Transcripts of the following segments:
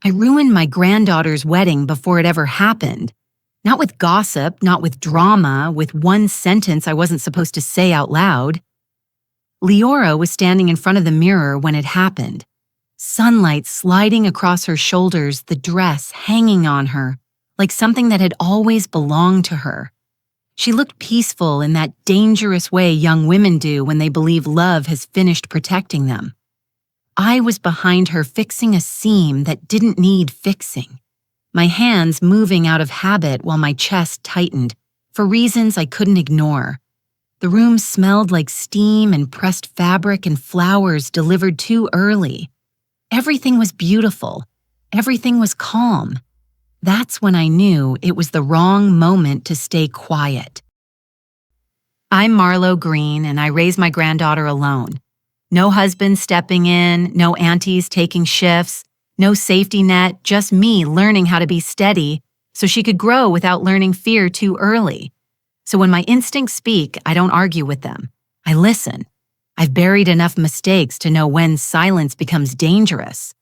I ruined my granddaughter's wedding before it ever happened. Not with gossip, not with drama, with one sentence I wasn't supposed to say out loud. Leora was standing in front of the mirror when it happened. Sunlight sliding across her shoulders, the dress hanging on her, like something that had always belonged to her. She looked peaceful in that dangerous way young women do when they believe love has finished protecting them. I was behind her fixing a seam that didn't need fixing, my hands moving out of habit while my chest tightened, for reasons I couldn't ignore. The room smelled like steam and pressed fabric and flowers delivered too early. Everything was beautiful. Everything was calm. That's when I knew it was the wrong moment to stay quiet. I'm Marlo Green, and I raised my granddaughter alone. No husband stepping in, no aunties taking shifts, no safety net, just me learning how to be steady so she could grow without learning fear too early. So when my instincts speak, I don't argue with them. I listen. I've buried enough mistakes to know when silence becomes dangerous.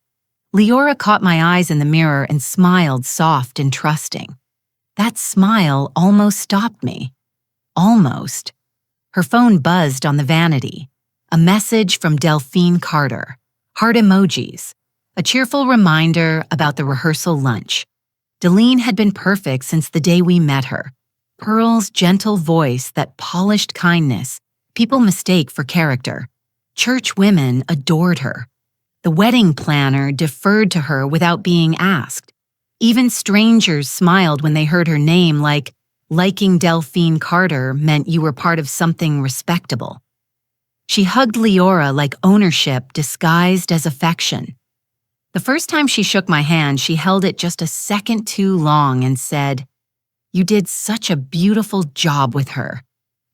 Leora caught my eyes in the mirror and smiled soft and trusting. That smile almost stopped me. Almost. Her phone buzzed on the vanity. A message from Delphine Carter. Heart emojis. A cheerful reminder about the rehearsal lunch. Delene had been perfect since the day we met her. Pearl's gentle voice, that polished kindness, people mistake for character. Church women adored her. The wedding planner deferred to her without being asked. Even strangers smiled when they heard her name, like liking Delphine Carter meant you were part of something respectable. She hugged Leora like ownership disguised as affection. The first time she shook my hand, she held it just a second too long and said, "You did such a beautiful job with her.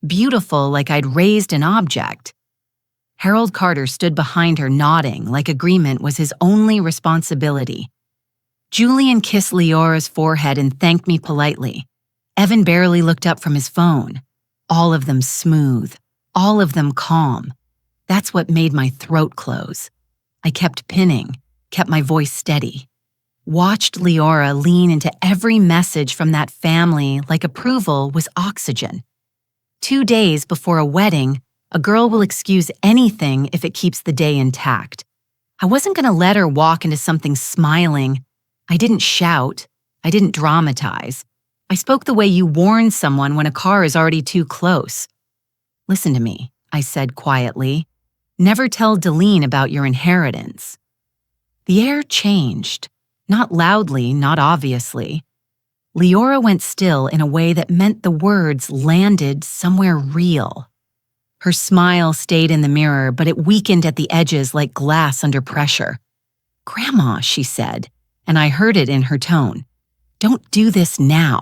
Beautiful like I'd raised an object." Harold Carter stood behind her nodding like agreement was his only responsibility. Julian kissed Leora's forehead and thanked me politely. Evan barely looked up from his phone. All of them smooth, all of them calm. That's what made my throat close. I kept pinning, kept my voice steady. Watched Leora lean into every message from that family like approval was oxygen. 2 days before a wedding, a girl will excuse anything if it keeps the day intact. I wasn't going to let her walk into something smiling. I didn't shout. I didn't dramatize. I spoke the way you warn someone when a car is already too close. "Listen to me," I said quietly. "Never tell Delene about your inheritance." The air changed. Not loudly, not obviously. Leora went still in a way that meant the words landed somewhere real. Her smile stayed in the mirror, but it weakened at the edges like glass under pressure. "Grandma," she said, and I heard it in her tone. "Don't do this now."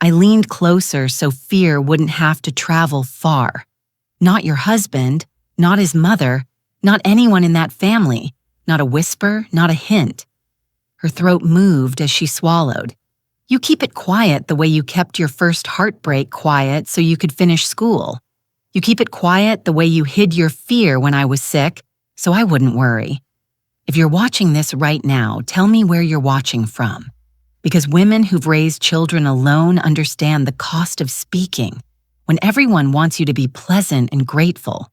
I leaned closer so fear wouldn't have to travel far. Not your husband, not his mother, not anyone in that family, not a whisper, not a hint. Her throat moved as she swallowed. "You keep it quiet the way you kept your first heartbreak quiet so you could finish school. You keep it quiet the way you hid your fear when I was sick, so I wouldn't worry. If you're watching this right now, tell me where you're watching from. Because women who've raised children alone understand the cost of speaking when everyone wants you to be pleasant and grateful."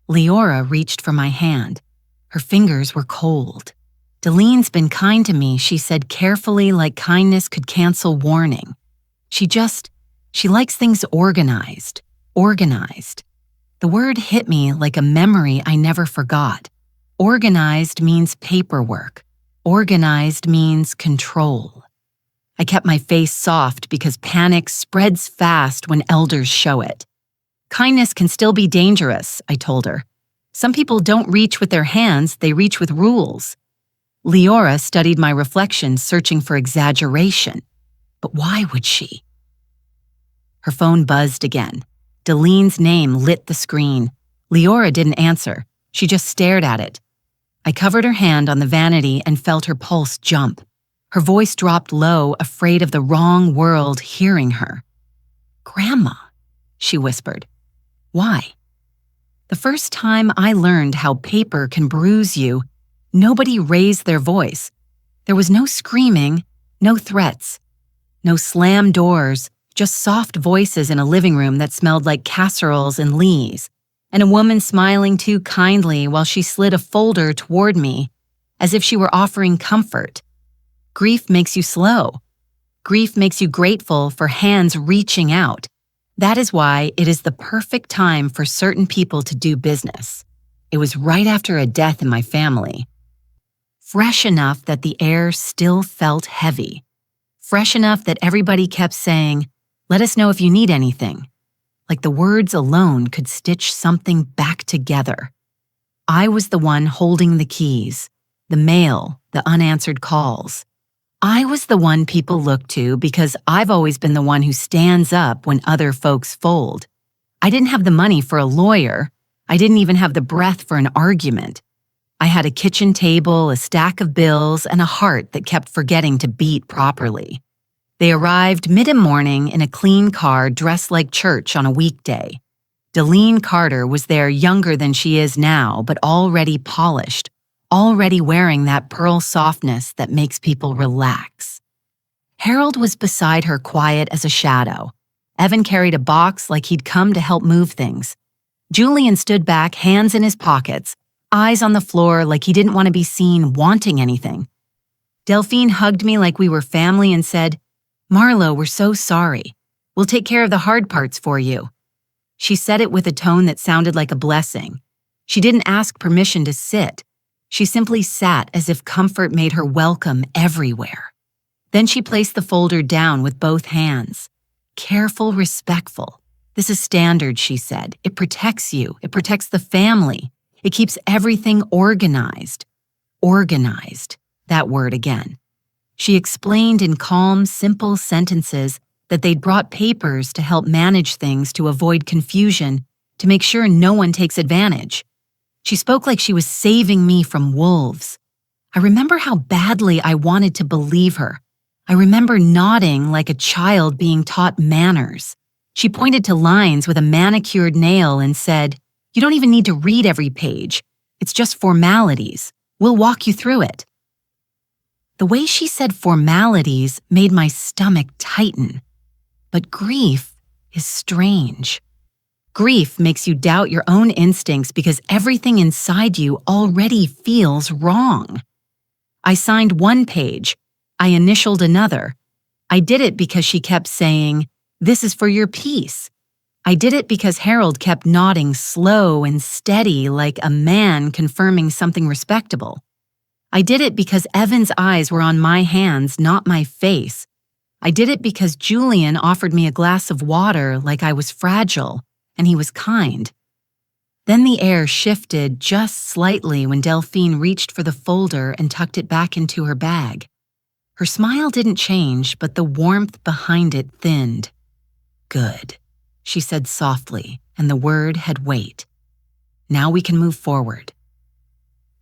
Leora reached for my hand. Her fingers were cold. "Delene's been kind to me," she said carefully, like kindness could cancel warning. She likes things organized. Organized. The word hit me like a memory I never forgot. Organized means paperwork. Organized means control. I kept my face soft because panic spreads fast when elders show it. "Kindness can still be dangerous," I told her. "Some people don't reach with their hands, they reach with rules." Leora studied my reflection, searching for exaggeration. But why would she? Her phone buzzed again. Delene's name lit the screen. Leora didn't answer. She just stared at it. I covered her hand on the vanity and felt her pulse jump. Her voice dropped low, afraid of the wrong world hearing her. "Grandma," she whispered. "Why?" The first time I learned how paper can bruise you, Nobody raised their voice. There was no screaming, no threats, no slammed doors, just soft voices in a living room that smelled like casseroles and lees, and a woman smiling too kindly while she slid a folder toward me, as if she were offering comfort. Grief makes you slow. Grief makes you grateful for hands reaching out. That is why it is the perfect time for certain people to do business. It was right after a death in my family. Fresh enough that the air still felt heavy. Fresh enough that everybody kept saying, "Let us know if you need anything." Like the words alone could stitch something back together. I was the one holding the keys, the mail, the unanswered calls. I was the one people look to because I've always been the one who stands up when other folks fold. I didn't have the money for a lawyer. I didn't even have the breath for an argument. I had a kitchen table, a stack of bills, and a heart that kept forgetting to beat properly. They arrived mid-morning in a clean car dressed like church on a weekday. Delphine Carter was there, younger than she is now, but already polished, already wearing that pearl softness that makes people relax. Harold was beside her, quiet as a shadow. Evan carried a box like he'd come to help move things. Julian stood back, hands in his pockets, eyes on the floor like he didn't want to be seen wanting anything. Delphine hugged me like we were family and said, "Marlo, we're so sorry. We'll take care of the hard parts for you." She said it with a tone that sounded like a blessing. She didn't ask permission to sit. She simply sat as if comfort made her welcome everywhere. Then she placed the folder down with both hands. Careful, respectful. "This is standard," she said. "It protects you. It protects the family. It keeps everything organized." Organized. That word again. She explained in calm, simple sentences that they'd brought papers to help manage things to avoid confusion, to make sure no one takes advantage. She spoke like she was saving me from wolves. I remember how badly I wanted to believe her. I remember nodding like a child being taught manners. She pointed to lines with a manicured nail and said, "You don't even need to read every page. It's just formalities. We'll walk you through it." The way she said formalities made my stomach tighten. But grief is strange. Grief makes you doubt your own instincts because everything inside you already feels wrong. I signed one page. I initialed another. I did it because she kept saying, "This is for your peace." I did it because Harold kept nodding slow and steady like a man confirming something respectable. I did it because Evan's eyes were on my hands, not my face. I did it because Julian offered me a glass of water like I was fragile, and he was kind. Then the air shifted just slightly when Delphine reached for the folder and tucked it back into her bag. Her smile didn't change, but the warmth behind it thinned. "Good," she said softly, and the word had weight. "Now we can move forward."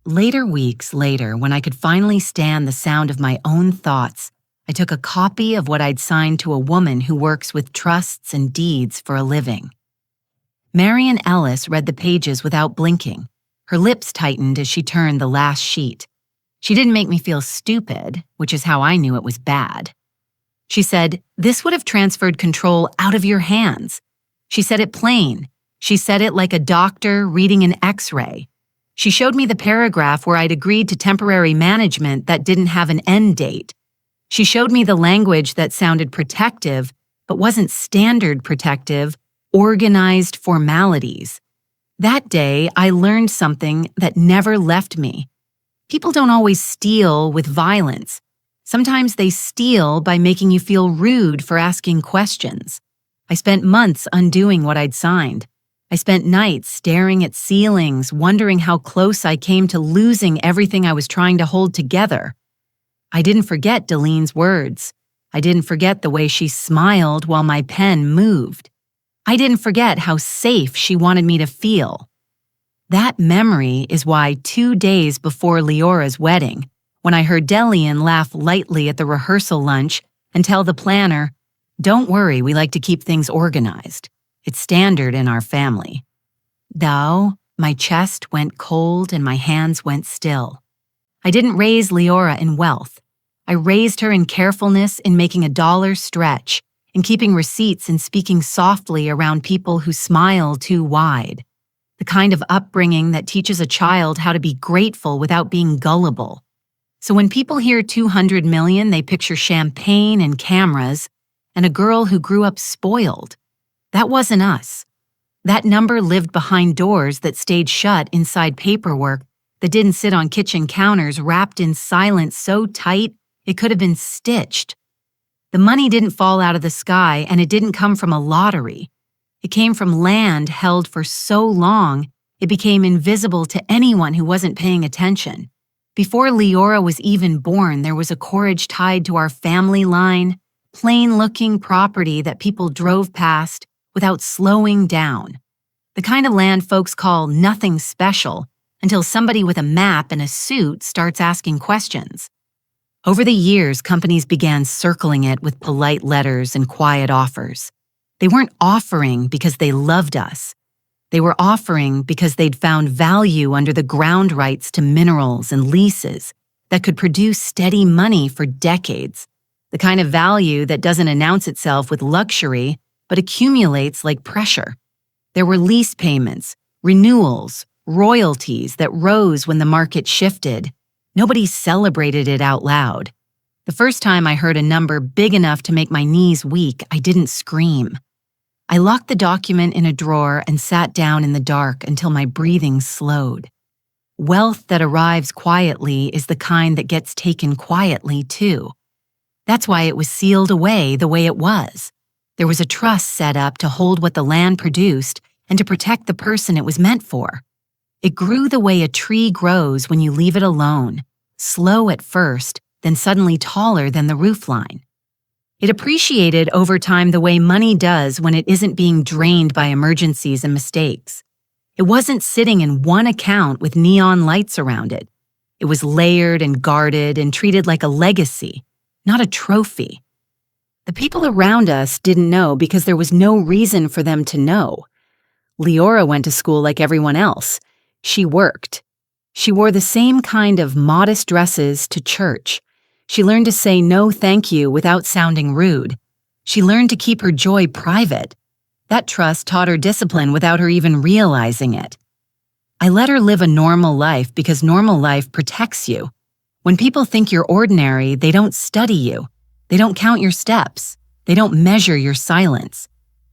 Later weeks later, when I could finally stand the sound of my own thoughts, I took a copy of what I'd signed to a woman who works with trusts and deeds for a living. Marian Ellis read the pages without blinking. Her lips tightened as she turned the last sheet. She didn't make me feel stupid, which is how I knew it was bad. She said, "This would have transferred control out of your hands." She said it plain. She said it like a doctor reading an X-ray. She showed me the paragraph where I'd agreed to temporary management that didn't have an end date. She showed me the language that sounded protective, but wasn't standard protective, organized formalities. That day, I learned something that never left me. People don't always steal with violence. Sometimes they steal by making you feel rude for asking questions. I spent months undoing what I'd signed. I spent nights staring at ceilings, wondering how close I came to losing everything I was trying to hold together. I didn't forget Delphine's words. I didn't forget the way she smiled while my pen moved. I didn't forget how safe she wanted me to feel. That memory is why 2 days before Leora's wedding, when I heard Delphine laugh lightly at the rehearsal lunch and tell the planner, "Don't worry, we like to keep things organized. It's standard in our family." Thou, my chest went cold and my hands went still. I didn't raise Leora in wealth. I raised her in carefulness, in making a dollar stretch, in keeping receipts and speaking softly around people who smile too wide. The kind of upbringing that teaches a child how to be grateful without being gullible. So when people hear 200 million, they picture champagne and cameras and a girl who grew up spoiled. That wasn't us. That number lived behind doors that stayed shut inside paperwork that didn't sit on kitchen counters wrapped in silence so tight it could have been stitched. The money didn't fall out of the sky, and it didn't come from a lottery. It came from land held for so long it became invisible to anyone who wasn't paying attention. Before Leora was even born, there was a corage tied to our family line, plain-looking property that people drove past without slowing down. The kind of land folks call nothing special until somebody with a map and a suit starts asking questions. Over the years, companies began circling it with polite letters and quiet offers. They weren't offering because they loved us. They were offering because they'd found value under the ground rights to minerals and leases that could produce steady money for decades. The kind of value that doesn't announce itself with luxury, but accumulates like pressure. There were lease payments, renewals, royalties that rose when the market shifted. Nobody celebrated it out loud. The first time I heard a number big enough to make my knees weak, I didn't scream. I locked the document in a drawer and sat down in the dark until my breathing slowed. Wealth that arrives quietly is the kind that gets taken quietly, too. That's why it was sealed away the way it was. There was a trust set up to hold what the land produced and to protect the person it was meant for. It grew the way a tree grows when you leave it alone, slow at first, then suddenly taller than the roofline. It appreciated over time the way money does when it isn't being drained by emergencies and mistakes. It wasn't sitting in one account with neon lights around it. It was layered and guarded and treated like a legacy, not a trophy. The people around us didn't know because there was no reason for them to know. Leora went to school like everyone else. She worked. She wore the same kind of modest dresses to church. She learned to say no thank you without sounding rude. She learned to keep her joy private. That trust taught her discipline without her even realizing it. I let her live a normal life because normal life protects you. When people think you're ordinary, they don't study you. They don't count your steps. They don't measure your silence.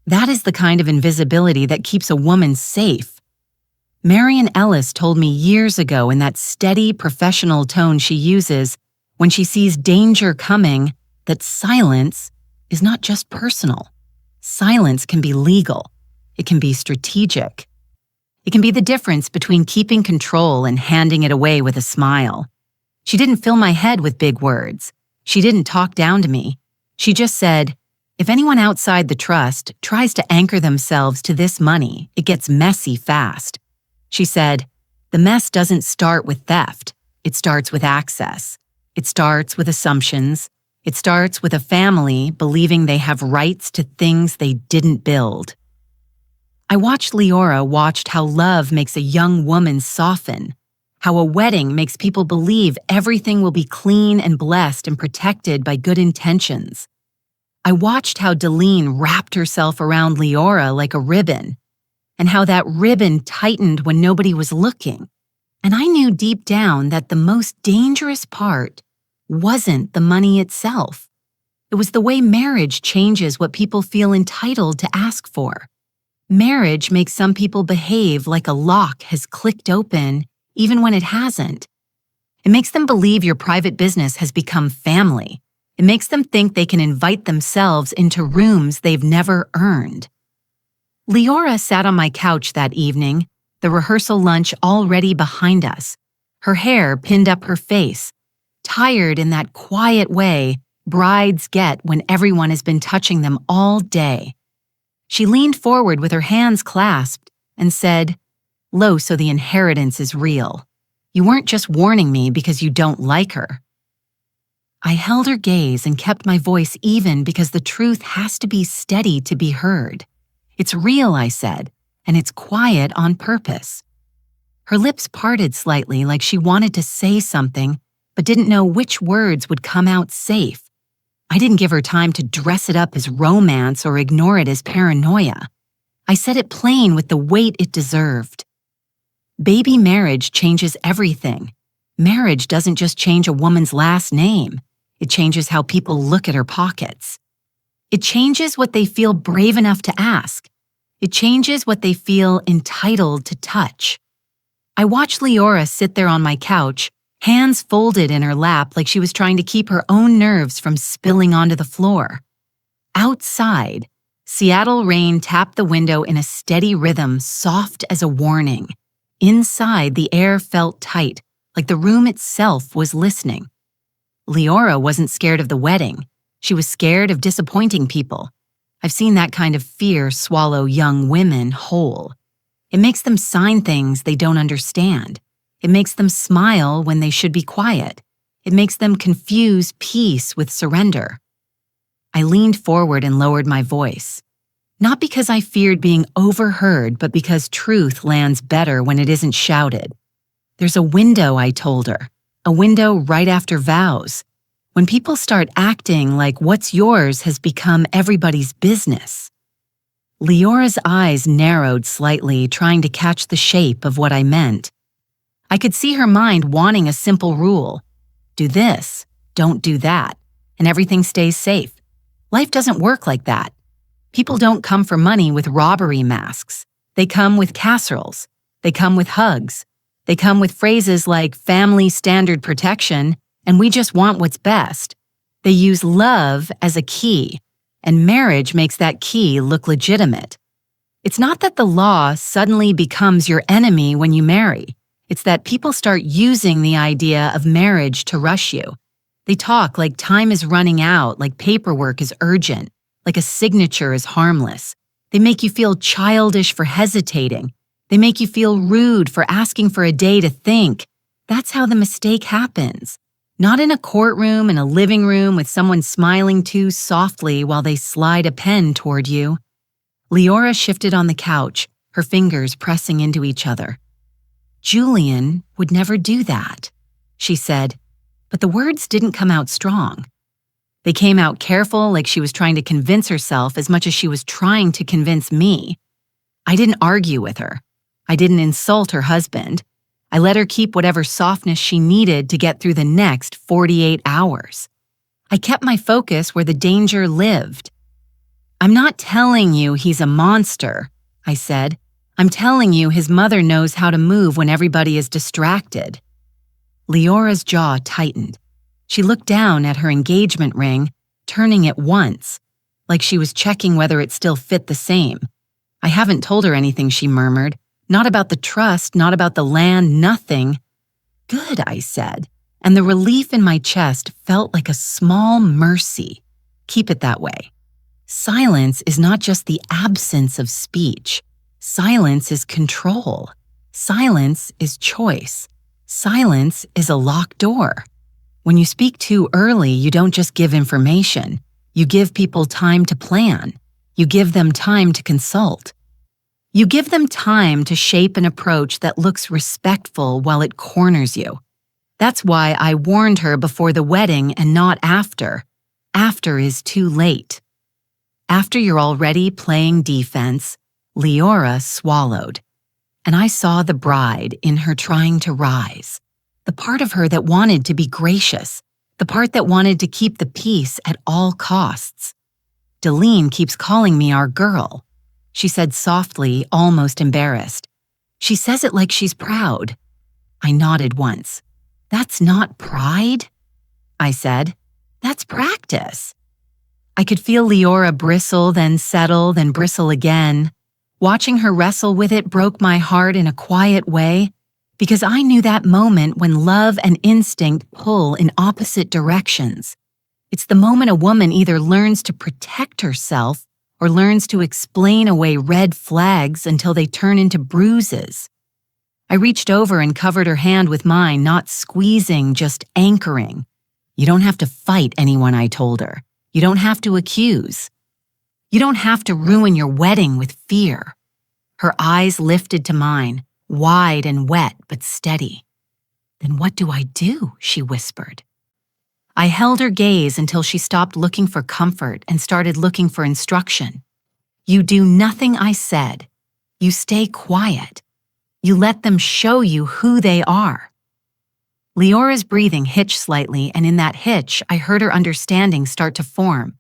That is the kind of invisibility that keeps a woman safe. Marian Ellis told me years ago in that steady professional tone she uses when she sees danger coming that silence is not just personal. Silence can be legal. It can be strategic. It can be the difference between keeping control and handing it away with a smile. She didn't fill my head with big words. She didn't talk down to me. She just said, if anyone outside the trust tries to anchor themselves to this money, it gets messy fast. She said, the mess doesn't start with theft. It starts with access. It starts with assumptions. It starts with a family believing they have rights to things they didn't build. I watched Leora watched how love makes a young woman soften, how a wedding makes people believe everything will be clean and blessed and protected by good intentions. I watched how Delphine wrapped herself around Leora like a ribbon, and how that ribbon tightened when nobody was looking. And I knew deep down that the most dangerous part wasn't the money itself. It was the way marriage changes what people feel entitled to ask for. Marriage makes some people behave like a lock has clicked open even when it hasn't. It makes them believe your private business has become family. It makes them think they can invite themselves into rooms they've never earned. Leora sat on my couch that evening, the rehearsal lunch already behind us, her hair pinned up her face, tired in that quiet way brides get when everyone has been touching them all day. She leaned forward with her hands clasped and said, "Lo, so the inheritance is real. You weren't just warning me because you don't like her." I held her gaze and kept my voice even because the truth has to be steady to be heard. It's real, I said, and it's quiet on purpose. Her lips parted slightly like she wanted to say something, but didn't know which words would come out safe. I didn't give her time to dress it up as romance or ignore it as paranoia. I said it plain with the weight it deserved. Baby marriage changes everything. Marriage doesn't just change a woman's last name. It changes how people look at her pockets. It changes what they feel brave enough to ask. It changes what they feel entitled to touch. I watched Leora sit there on my couch, hands folded in her lap like she was trying to keep her own nerves from spilling onto the floor. Outside, Seattle rain tapped the window in a steady rhythm, soft as a warning. Inside, the air felt tight, like the room itself was listening. Leora wasn't scared of the wedding. She was scared of disappointing people. I've seen that kind of fear swallow young women whole. It makes them sign things they don't understand. It makes them smile when they should be quiet. It makes them confuse peace with surrender. I leaned forward and lowered my voice. Not because I feared being overheard, but because truth lands better when it isn't shouted. There's a window, I told her. A window right after vows. When people start acting like what's yours has become everybody's business. Leora's eyes narrowed slightly, trying to catch the shape of what I meant. I could see her mind wanting a simple rule. Do this, don't do that, and everything stays safe. Life doesn't work like that. People don't come for money with robbery masks. They come with casseroles. They come with hugs. They come with phrases like family standard protection and we just want what's best. They use love as a key, and marriage makes that key look legitimate. It's not that the law suddenly becomes your enemy when you marry. It's that people start using the idea of marriage to rush you. They talk like time is running out, like paperwork is urgent, like a signature is harmless. They make you feel childish for hesitating. They make you feel rude for asking for a day to think. That's how the mistake happens. Not in a courtroom, in a living room with someone smiling too softly while they slide a pen toward you. Leora shifted on the couch, her fingers pressing into each other. Julian would never do that, she said, but the words didn't come out strong. They came out careful, like she was trying to convince herself as much as she was trying to convince me. I didn't argue with her. I didn't insult her husband. I let her keep whatever softness she needed to get through the next 48 hours. I kept my focus where the danger lived. I'm not telling you he's a monster, I said. I'm telling you his mother knows how to move when everybody is distracted. Leora's jaw tightened. She looked down at her engagement ring, turning it once, like she was checking whether it still fit the same. I haven't told her anything, she murmured. Not about the trust, not about the land, nothing. Good, I said, and the relief in my chest felt like a small mercy. Keep it that way. Silence is not just the absence of speech. Silence is control. Silence is choice. Silence is a locked door. When you speak too early, you don't just give information. You give people time to plan. You give them time to consult. You give them time to shape an approach that looks respectful while it corners you. That's why I warned her before the wedding and not after. After is too late. After you're already playing defense, Leora swallowed. And I saw the bride in her trying to rise. The part of her that wanted to be gracious. The part that wanted to keep the peace at all costs. Delphine keeps calling me our girl, she said softly, almost embarrassed. She says it like she's proud. I nodded once. That's not pride, I said. That's practice. I could feel Leora bristle, then settle, then bristle again. Watching her wrestle with it broke my heart in a quiet way, because I knew that moment when love and instinct pull in opposite directions. It's the moment a woman either learns to protect herself or learns to explain away red flags until they turn into bruises. I reached over and covered her hand with mine, not squeezing, just anchoring. You don't have to fight anyone, I told her. You don't have to accuse. You don't have to ruin your wedding with fear. Her eyes lifted to mine. wide and wet but steady. "Then what do I do?" she whispered. I held her gaze until she stopped looking for comfort and started looking for instruction. "You do nothing I said. You stay quiet. You let them show you who they are." Leora's breathing hitched slightly, and in that hitch, I heard her understanding start to form.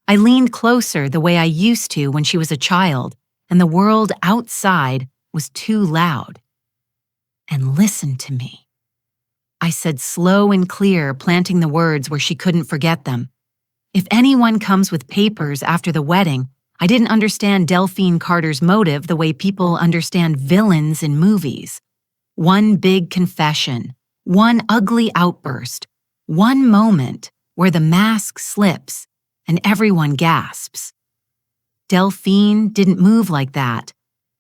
I leaned closer the way I used to when she was a child, and the world outside was too loud. "And listen to me," I said, slow and clear, planting the words where she couldn't forget them. "If anyone comes with papers after the wedding, I didn't understand Delphine Carter's motive the way people understand villains in movies. One big confession, one ugly outburst, one moment where the mask slips and everyone gasps. Delphine didn't move like that.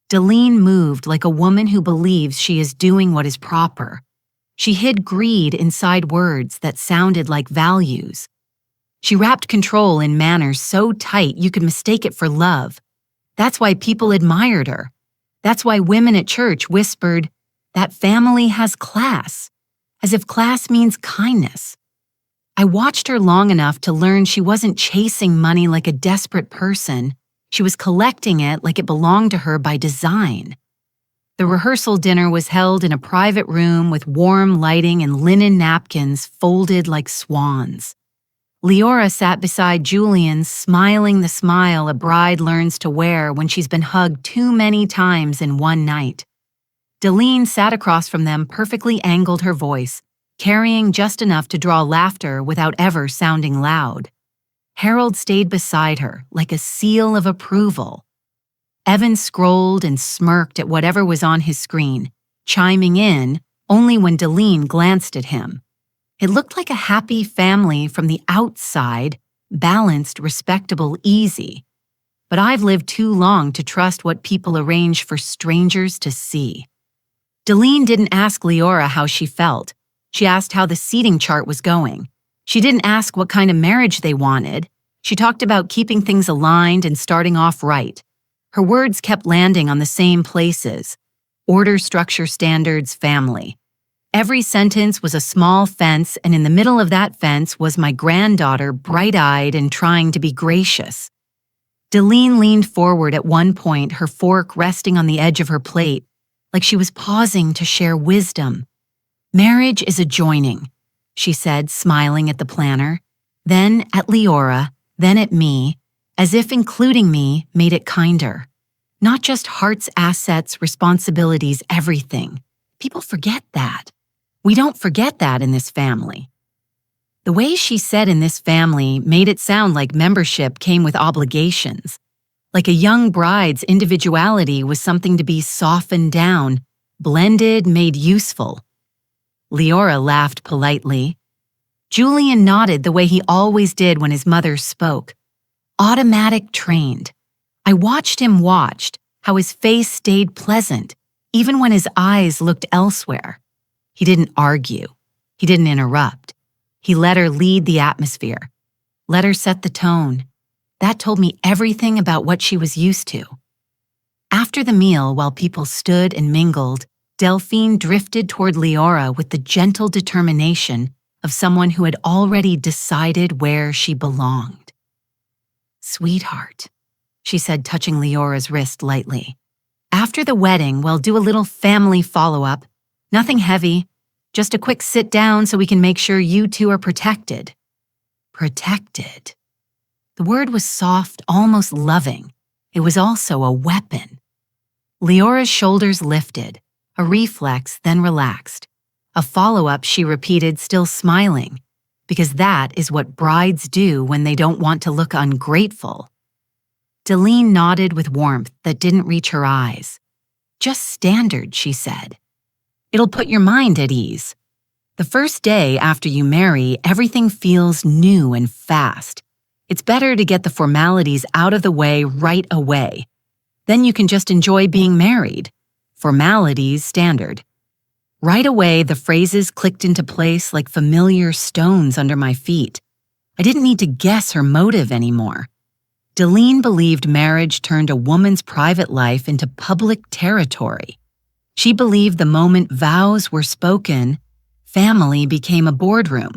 Delphine moved like a woman who believes she is doing what is proper. She hid greed inside words that sounded like values. She wrapped control in manners so tight you could mistake it for love. That's why people admired her. That's why women at church whispered, 'That family has class,' as if class means kindness. I watched her long enough to learn she wasn't chasing money like a desperate person. She was collecting it like it belonged to her by design. The rehearsal dinner was held in a private room with warm lighting and linen napkins folded like swans. Leora sat beside Julian, smiling the smile a bride learns to wear when she's been hugged too many times in one night. Delphine sat across from them, perfectly angled her voice, carrying just enough to draw laughter without ever sounding loud. Harold stayed beside her, like a seal of approval. Evan scrolled and smirked at whatever was on his screen, chiming in only when Delphine glanced at him. It looked like a happy family from the outside, balanced, respectable, easy. But I've lived too long to trust what people arrange for strangers to see. Delphine didn't ask Leora how she felt. She asked how the seating chart was going. She didn't ask what kind of marriage they wanted. She talked about keeping things aligned and starting off right. Her words kept landing on the same places: order, structure, standards, family. Every sentence was a small fence, and in the middle of that fence was my granddaughter, bright-eyed and trying to be gracious. Delphine leaned forward at one point, her fork resting on the edge of her plate, like she was pausing to share wisdom. "Marriage is a joining," she said, smiling at the planner, then at Leora, then at me, as if including me made it kinder. Not just hearts, assets, responsibilities, everything. People forget that. We don't forget that in this family. The way she said "in this family" made it sound like membership came with obligations, like a young bride's individuality was something to be softened down, blended, made useful. Leora laughed politely. Julian nodded the way he always did when his mother spoke. Automatic trained. I watched him watched, how his face stayed pleasant, even when his eyes looked elsewhere. He didn't argue. He didn't interrupt. He let her lead the atmosphere. Let her set the tone. That told me everything about what she was used to. After the meal, while people stood and mingled, Delphine drifted toward Leora with the gentle determination of someone who had already decided where she belonged. "Sweetheart," she said, touching Leora's wrist lightly. "After the wedding, we'll do a little family follow-up. Nothing heavy, just a quick sit down so we can make sure you two are protected." Protected. The word was soft, almost loving. It was also a weapon. Leora's shoulders lifted, a reflex, then relaxed. A follow-up, she repeated, still smiling, because that is what brides do when they don't want to look ungrateful. Delphine nodded with warmth that didn't reach her eyes. "Just standard," she said. "It'll put your mind at ease. The first day after you marry, everything feels new and fast. It's better to get the formalities out of the way right away. Then you can just enjoy being married. Formalities standard." Right away, the phrases clicked into place like familiar stones under my feet. I didn't need to guess her motive anymore. Delphine believed marriage turned a woman's private life into public territory. She believed the moment vows were spoken, family became a boardroom.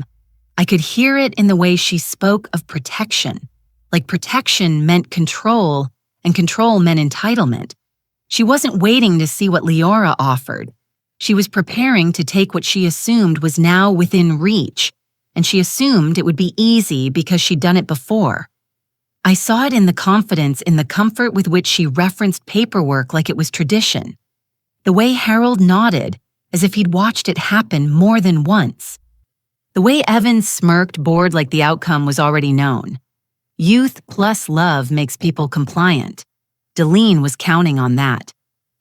I could hear it in the way she spoke of protection, like protection meant control, and control meant entitlement. She wasn't waiting to see what Leora offered. She was preparing to take what she assumed was now within reach, and she assumed it would be easy because she'd done it before. I saw it in the confidence, in the comfort with which she referenced paperwork like it was tradition. The way Harold nodded, as if he'd watched it happen more than once. The way Evan smirked, bored like the outcome was already known. Youth plus love makes people compliant. Delphine was counting on that.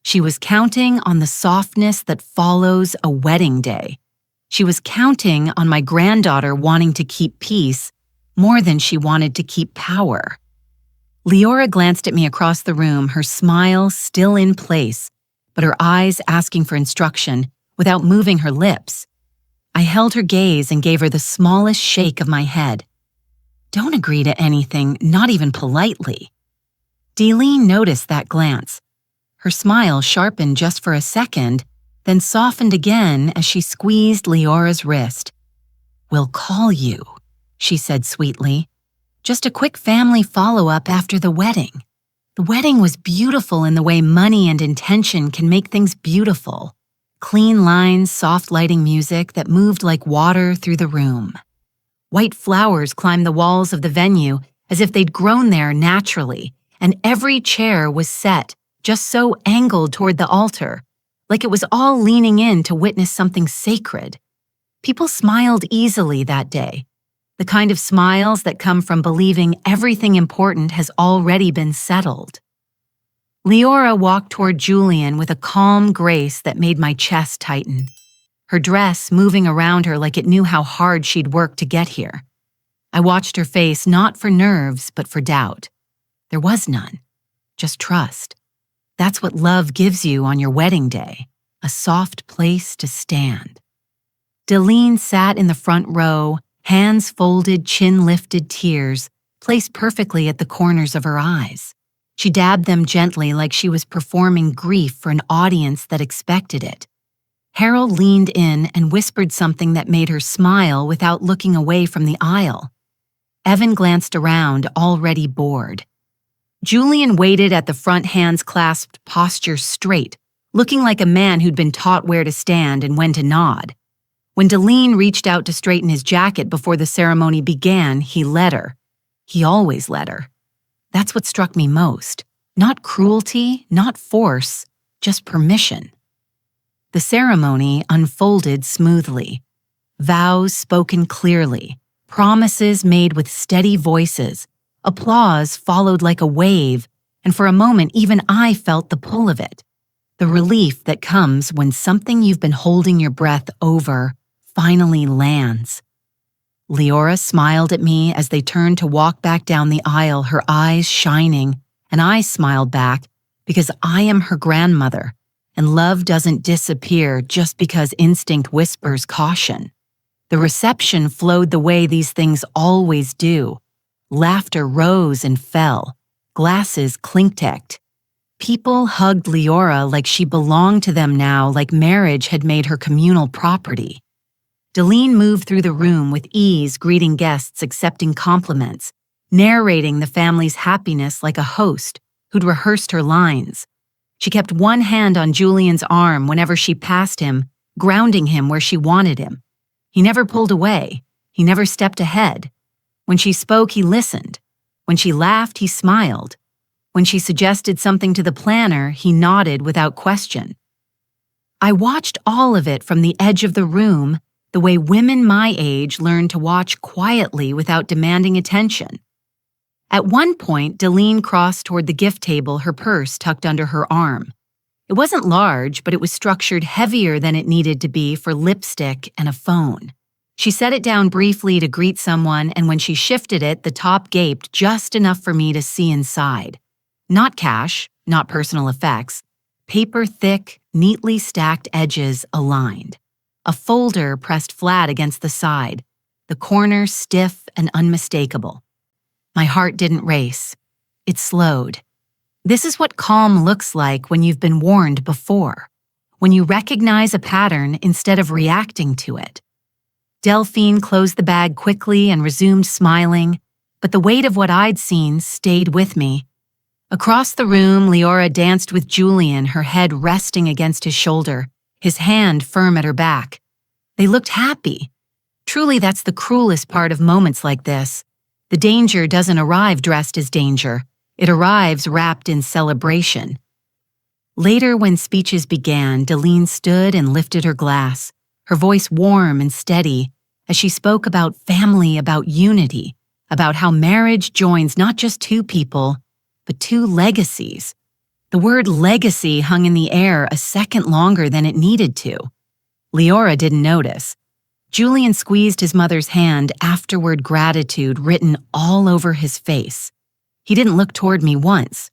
She was counting on the softness that follows a wedding day. She was counting on my granddaughter wanting to keep peace more than she wanted to keep power. Leora glanced at me across the room, her smile still in place, but her eyes asking for instruction without moving her lips. I held her gaze and gave her the smallest shake of my head. Don't agree to anything, not even politely. Delphine noticed that glance. Her smile sharpened just for a second, then softened again as she squeezed Leora's wrist. "We'll call you," she said sweetly. "Just a quick family follow-up after the wedding." The wedding was beautiful in the way money and intention can make things beautiful. Clean lines, soft lighting music that moved like water through the room. White flowers climbed the walls of the venue as if they'd grown there naturally, and every chair was set just so angled toward the altar, like it was all leaning in to witness something sacred. People smiled easily that day, the kind of smiles that come from believing everything important has already been settled. Leora walked toward Julian with a calm grace that made my chest tighten, her dress moving around her like it knew how hard she'd worked to get here. I watched her face not for nerves, but for doubt. There was none, just trust. That's what love gives you on your wedding day, a soft place to stand. Delphine sat in the front row, hands folded, chin lifted, tears placed perfectly at the corners of her eyes. She dabbed them gently like she was performing grief for an audience that expected it. Harold leaned in and whispered something that made her smile without looking away from the aisle. Evan glanced around, already bored. Julian waited at the front, hands clasped, posture straight, looking like a man who'd been taught where to stand and when to nod. When Delphine reached out to straighten his jacket before the ceremony began, he let her. He always let her. That's what struck me most. Not cruelty, not force, just permission. The ceremony unfolded smoothly. Vows spoken clearly, promises made with steady voices. Applause followed like a wave, and for a moment even I felt the pull of it. The relief that comes when something you've been holding your breath over finally lands. Leora smiled at me as they turned to walk back down the aisle, her eyes shining, and I smiled back because I am her grandmother, and love doesn't disappear just because instinct whispers caution. The reception flowed the way these things always do. Laughter rose and fell. Glasses clinked. People hugged Leora like she belonged to them now, like marriage had made her communal property. Delphine moved through the room with ease, greeting guests, accepting compliments, narrating the family's happiness like a host who'd rehearsed her lines. She kept one hand on Julian's arm whenever she passed him, grounding him where she wanted him. He never pulled away. He never stepped ahead. When she spoke, he listened. When she laughed, he smiled. When she suggested something to the planner, he nodded without question. I watched all of it from the edge of the room, the way women my age learn to watch quietly without demanding attention. At one point, Delphine crossed toward the gift table, her purse tucked under her arm. It wasn't large, but it was structured heavier than it needed to be for lipstick and a phone. She set it down briefly to greet someone, and when she shifted it, the top gaped just enough for me to see inside. Not cash, not personal effects. Paper thick, neatly stacked edges aligned. A folder pressed flat against the side, the corner stiff and unmistakable. My heart didn't race. It slowed. This is what calm looks like when you've been warned before. when you recognize a pattern instead of reacting to it. Delphine closed the bag quickly and resumed smiling, but the weight of what I'd seen stayed with me. Across the room, Leora danced with Julian, her head resting against his shoulder, his hand firm at her back. They looked happy. Truly, that's the cruelest part of moments like this. The danger doesn't arrive dressed as danger. It arrives wrapped in celebration. Later, when speeches began, Delphine stood and lifted her glass, her voice warm and steady, as she spoke about family, about unity, about how marriage joins not just two people, but two legacies. The word legacy hung in the air a second longer than it needed to. Leora didn't notice. Julian squeezed his mother's hand, afterward gratitude written all over his face. He didn't look toward me once.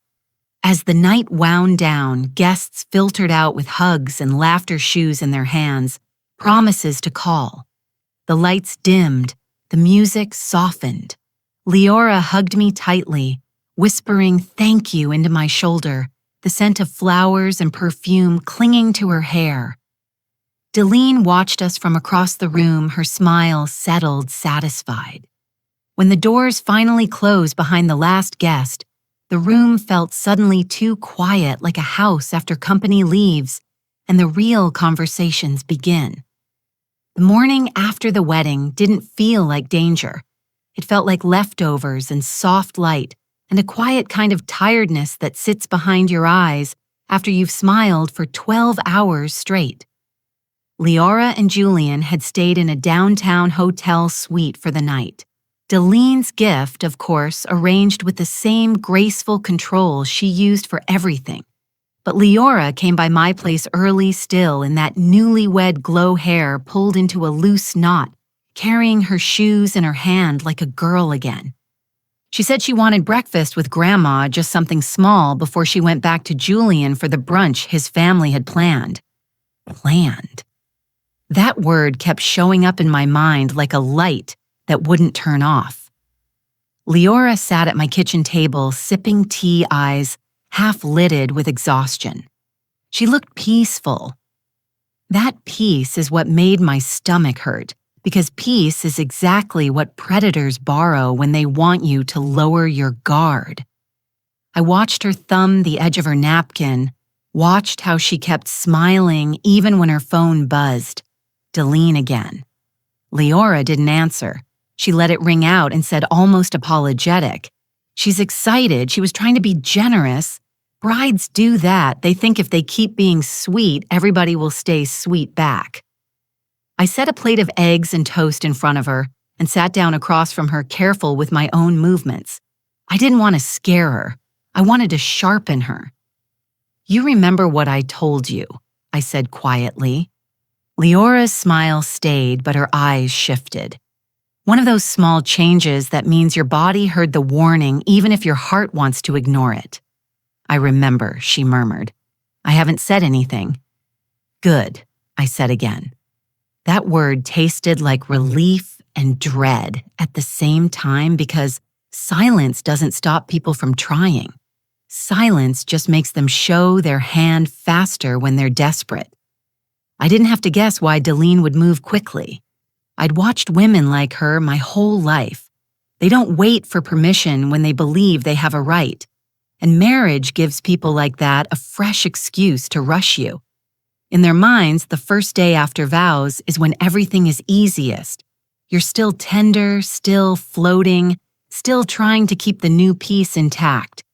As the night wound down, guests filtered out with hugs and laughter shoes in their hands, promises to call. The lights dimmed, the music softened. Leora hugged me tightly, whispering thank you into my shoulder, the scent of flowers and perfume clinging to her hair. Delphine watched us from across the room, her smile settled, satisfied. When the doors finally closed behind the last guest, the room felt suddenly too quiet, like a house after company leaves, and the real conversations begin. The morning after the wedding didn't feel like danger. It felt like leftovers and soft light, and a quiet kind of tiredness that sits behind your eyes after you've smiled for 12 hours straight. Leora and Julian had stayed in a downtown hotel suite for the night. Delphine's gift, of course, arranged with the same graceful control she used for everything. But Leora came by my place early still in that newlywed glow hair pulled into a loose knot, carrying her shoes in her hand like a girl again. She said she wanted breakfast with Grandma, just something small, before she went back to Julian for the brunch his family had planned. Planned. That word kept showing up in my mind like a light that wouldn't turn off. Leora sat at my kitchen table, sipping tea, eyes half-lidded with exhaustion. She looked peaceful. That peace is what made my stomach hurt, because peace is exactly what predators borrow when they want you to lower your guard. I watched her thumb the edge of her napkin, watched how she kept smiling even when her phone buzzed. Delphine again. Leora didn't answer. She let it ring out and said almost apologetic. She's excited. She was trying to be generous. Brides do that. They think if they keep being sweet, everybody will stay sweet back. I set a plate of eggs and toast in front of her and sat down across from her, careful with my own movements. I didn't want to scare her. I wanted to sharpen her. "You remember what I told you," I said quietly. Leora's smile stayed, but her eyes shifted. One of those small changes that means your body heard the warning even if your heart wants to ignore it. "I remember," she murmured. "I haven't said anything." "Good," I said again. That word tasted like relief and dread at the same time, because silence doesn't stop people from trying. Silence just makes them show their hand faster when they're desperate. I didn't have to guess why Delphine would move quickly. I'd watched women like her my whole life. They don't wait for permission when they believe they have a right. And marriage gives people like that a fresh excuse to rush you. In their minds, the first day after vows is when everything is easiest. You're still tender, still floating, still trying to keep the new peace intact.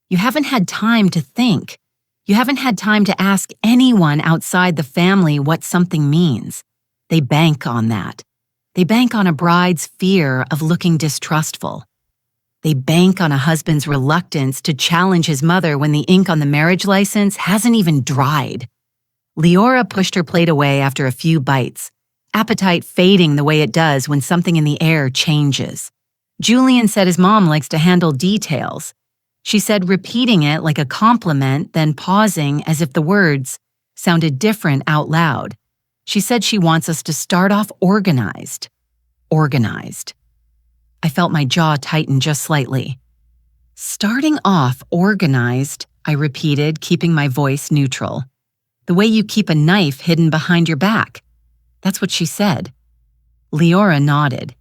You haven't had time to think. You haven't had time to ask anyone outside the family what something means. They bank on that. They bank on a bride's fear of looking distrustful. They bank on a husband's reluctance to challenge his mother when the ink on the marriage license hasn't even dried. Leora pushed her plate away after a few bites, appetite fading the way it does when something in the air changes. Julian said his mom likes to handle details. She said, repeating it like a compliment, then pausing as if the words sounded different out loud. She said she wants us to start off organized. Organized. I felt my jaw tighten just slightly. "Starting off organized," I repeated, keeping my voice neutral. The way you keep a knife hidden behind your back. That's what she said. Leora nodded.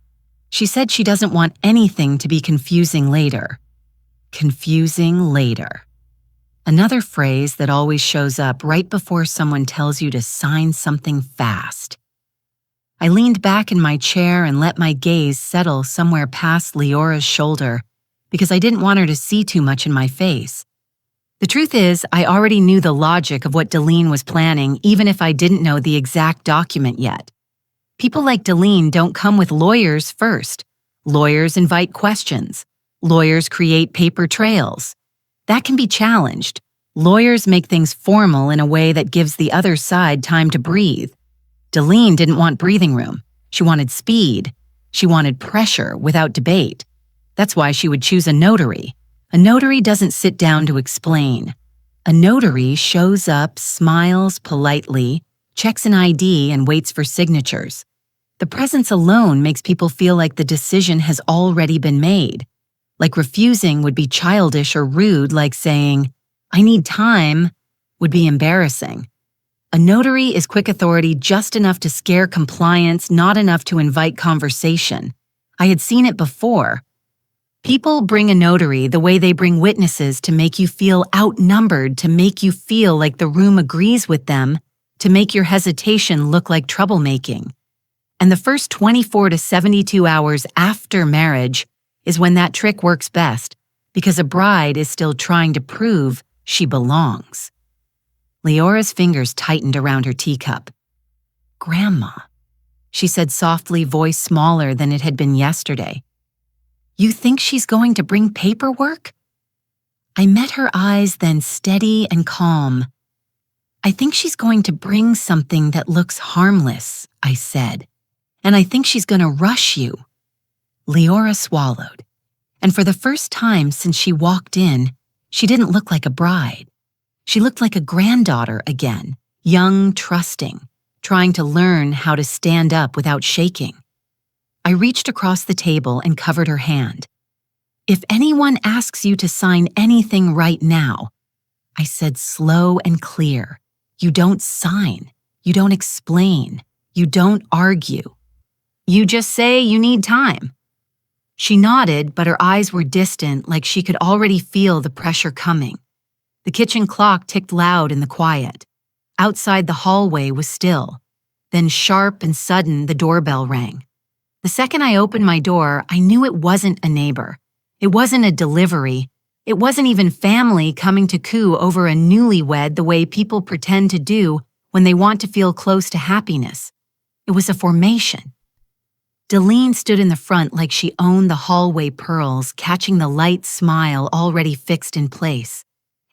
She said she doesn't want anything to be confusing later. Confusing later. Another phrase that always shows up right before someone tells you to sign something fast. I leaned back in my chair and let my gaze settle somewhere past Leora's shoulder because I didn't want her to see too much in my face. The truth is, I already knew the logic of what Delphine was planning, even if I didn't know the exact document yet. People like Delphine don't come with lawyers first. Lawyers invite questions. Lawyers create paper trails. That can be challenged. Lawyers make things formal in a way that gives the other side time to breathe. Delphine didn't want breathing room. She wanted speed. She wanted pressure without debate. That's why she would choose a notary. A notary doesn't sit down to explain. A notary shows up, smiles politely, checks an ID, and waits for signatures. The presence alone makes people feel like the decision has already been made. Like refusing would be childish or rude, like saying, "I need time," would be embarrassing. A notary is quick authority just enough to scare compliance, not enough to invite conversation. I had seen it before. People bring a notary the way they bring witnesses to make you feel outnumbered, to make you feel like the room agrees with them, to make your hesitation look like troublemaking. And the first 24 to 72 hours after marriage is when that trick works best, because a bride is still trying to prove she belongs. Leora's fingers tightened around her teacup. "Grandma," she said softly, voice smaller than it had been yesterday. "You think she's going to bring paperwork?" I met her eyes, then steady and calm. "I think she's going to bring something that looks harmless," I said. "And I think she's going to rush you." Leora swallowed. And for the first time since she walked in, she didn't look like a bride. She looked like a granddaughter again, young, trusting, trying to learn how to stand up without shaking. I reached across the table and covered her hand. "If anyone asks you to sign anything right now," I said slow and clear, "you don't sign, you don't explain, you don't argue. You just say you need time." She nodded, but her eyes were distant, like she could already feel the pressure coming. The kitchen clock ticked loud in the quiet. Outside, the hallway was still. Then sharp and sudden, the doorbell rang. The second I opened my door, I knew it wasn't a neighbor. It wasn't a delivery. It wasn't even family coming to coo over a newlywed the way people pretend to do when they want to feel close to happiness. It was a formation. Delphine stood in the front like she owned the hallway pearls, catching the light smile already fixed in place.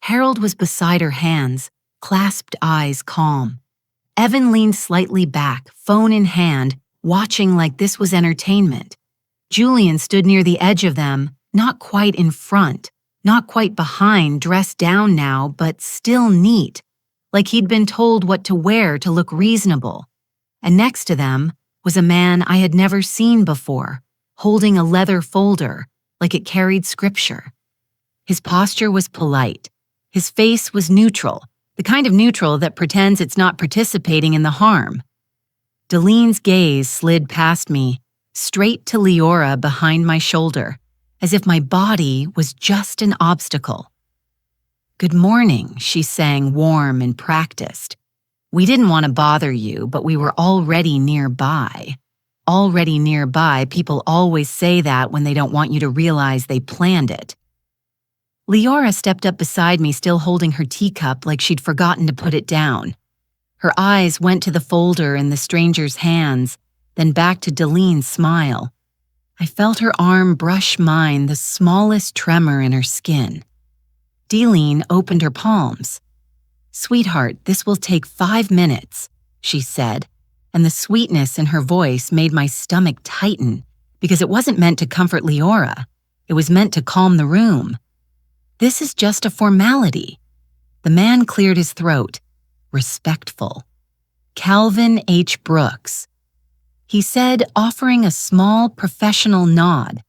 Harold was beside her hands, clasped eyes calm. Evan leaned slightly back, phone in hand, watching like this was entertainment. Julian stood near the edge of them, not quite in front, not quite behind, dressed down now, but still neat, like he'd been told what to wear to look reasonable. And next to them was a man I had never seen before, holding a leather folder, like it carried scripture. His posture was polite. His face was neutral, the kind of neutral that pretends it's not participating in the harm. Delphine's gaze slid past me, straight to Leora behind my shoulder, as if my body was just an obstacle. "Good morning," she sang, warm and practiced. "We didn't want to bother you, but we were already nearby." Already nearby, people always say that when they don't want you to realize they planned it. Leora stepped up beside me, still holding her teacup like she'd forgotten to put it down. Her eyes went to the folder in the stranger's hands, then back to Delphine's smile. I felt her arm brush mine, the smallest tremor in her skin. Delphine opened her palms. "Sweetheart, this will take 5 minutes," she said, and the sweetness in her voice made my stomach tighten because it wasn't meant to comfort Leora. It was meant to calm the room. "This is just a formality." The man cleared his throat. Respectful. "Calvin H. Brooks," he said, offering a small professional nod.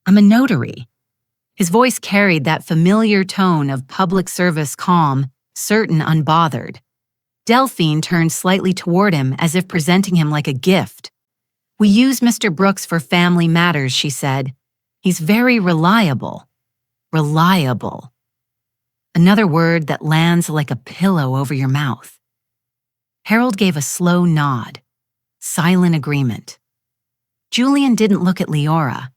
"I'm a notary." His voice carried that familiar tone of public service calm, certain unbothered. Delphine turned slightly toward him as if presenting him like a gift. "We use Mr. Brooks for family matters," she said. "He's very reliable." Reliable. Another word that lands like a pillow over your mouth. Harold gave a slow nod. Silent agreement. Julian didn't look at Leora.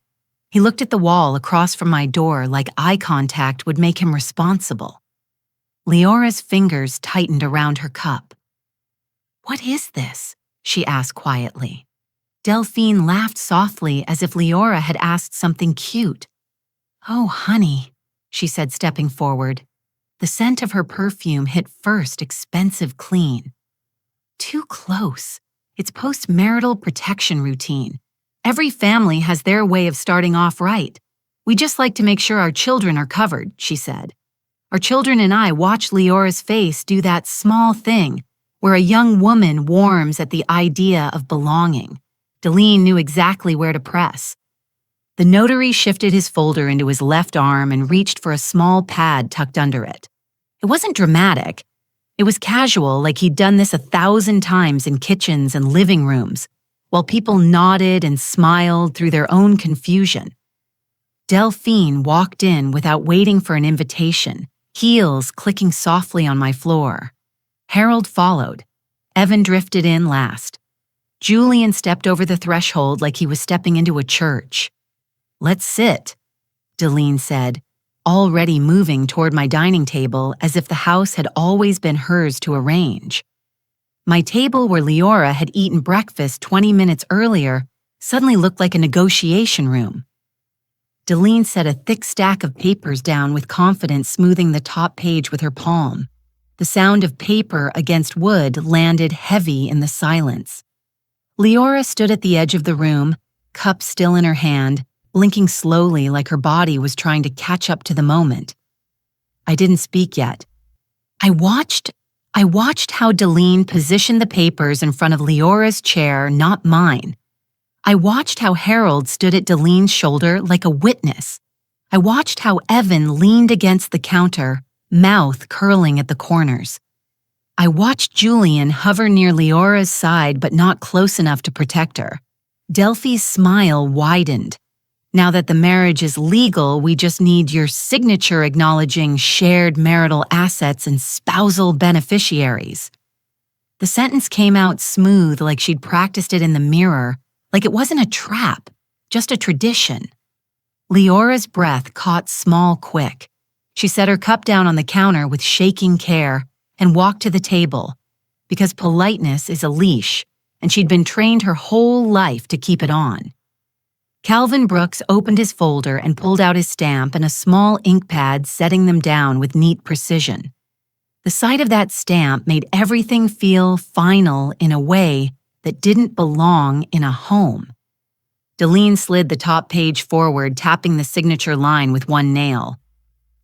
He looked at the wall across from my door like eye contact would make him responsible. Leora's fingers tightened around her cup. "What is this?" she asked quietly. Delphine laughed softly as if Leora had asked something cute. "Oh, honey," she said, stepping forward. The scent of her perfume hit first expensive clean. "Too close. It's post-marital protection routine. Every family has their way of starting off right. We just like to make sure our children are covered," she said. Our children and I watch Leora's face do that small thing where a young woman warms at the idea of belonging. Delphine knew exactly where to press. The notary shifted his folder into his left arm and reached for a small pad tucked under it. It wasn't dramatic. It was casual, like he'd done this 1,000 times in kitchens and living rooms, while people nodded and smiled through their own confusion. Delphine walked in without waiting for an invitation, heels clicking softly on my floor. Harold followed. Evan drifted in last. Julian stepped over the threshold like he was stepping into a church. "Let's sit," Delphine said, already moving toward my dining table as if the house had always been hers to arrange. My table where Leora had eaten breakfast 20 minutes earlier suddenly looked like a negotiation room. Delphine set a thick stack of papers down with confidence, smoothing the top page with her palm. The sound of paper against wood landed heavy in the silence. Leora stood at the edge of the room, cup still in her hand, blinking slowly like her body was trying to catch up to the moment. I didn't speak yet. I watched how Delphine positioned the papers in front of Leora's chair, not mine. I watched how Harold stood at Delphine's shoulder like a witness. I watched how Evan leaned against the counter, mouth curling at the corners. I watched Julian hover near Leora's side but not close enough to protect her. Delphi's smile widened. "Now that the marriage is legal, we just need your signature acknowledging shared marital assets and spousal beneficiaries." The sentence came out smooth, like she'd practiced it in the mirror, like it wasn't a trap, just a tradition. Leora's breath caught small quick. She set her cup down on the counter with shaking care and walked to the table, because politeness is a leash, and she'd been trained her whole life to keep it on. Calvin Brooks opened his folder and pulled out his stamp and a small ink pad, setting them down with neat precision. The sight of that stamp made everything feel final in a way that didn't belong in a home. Delphine slid the top page forward, tapping the signature line with one nail.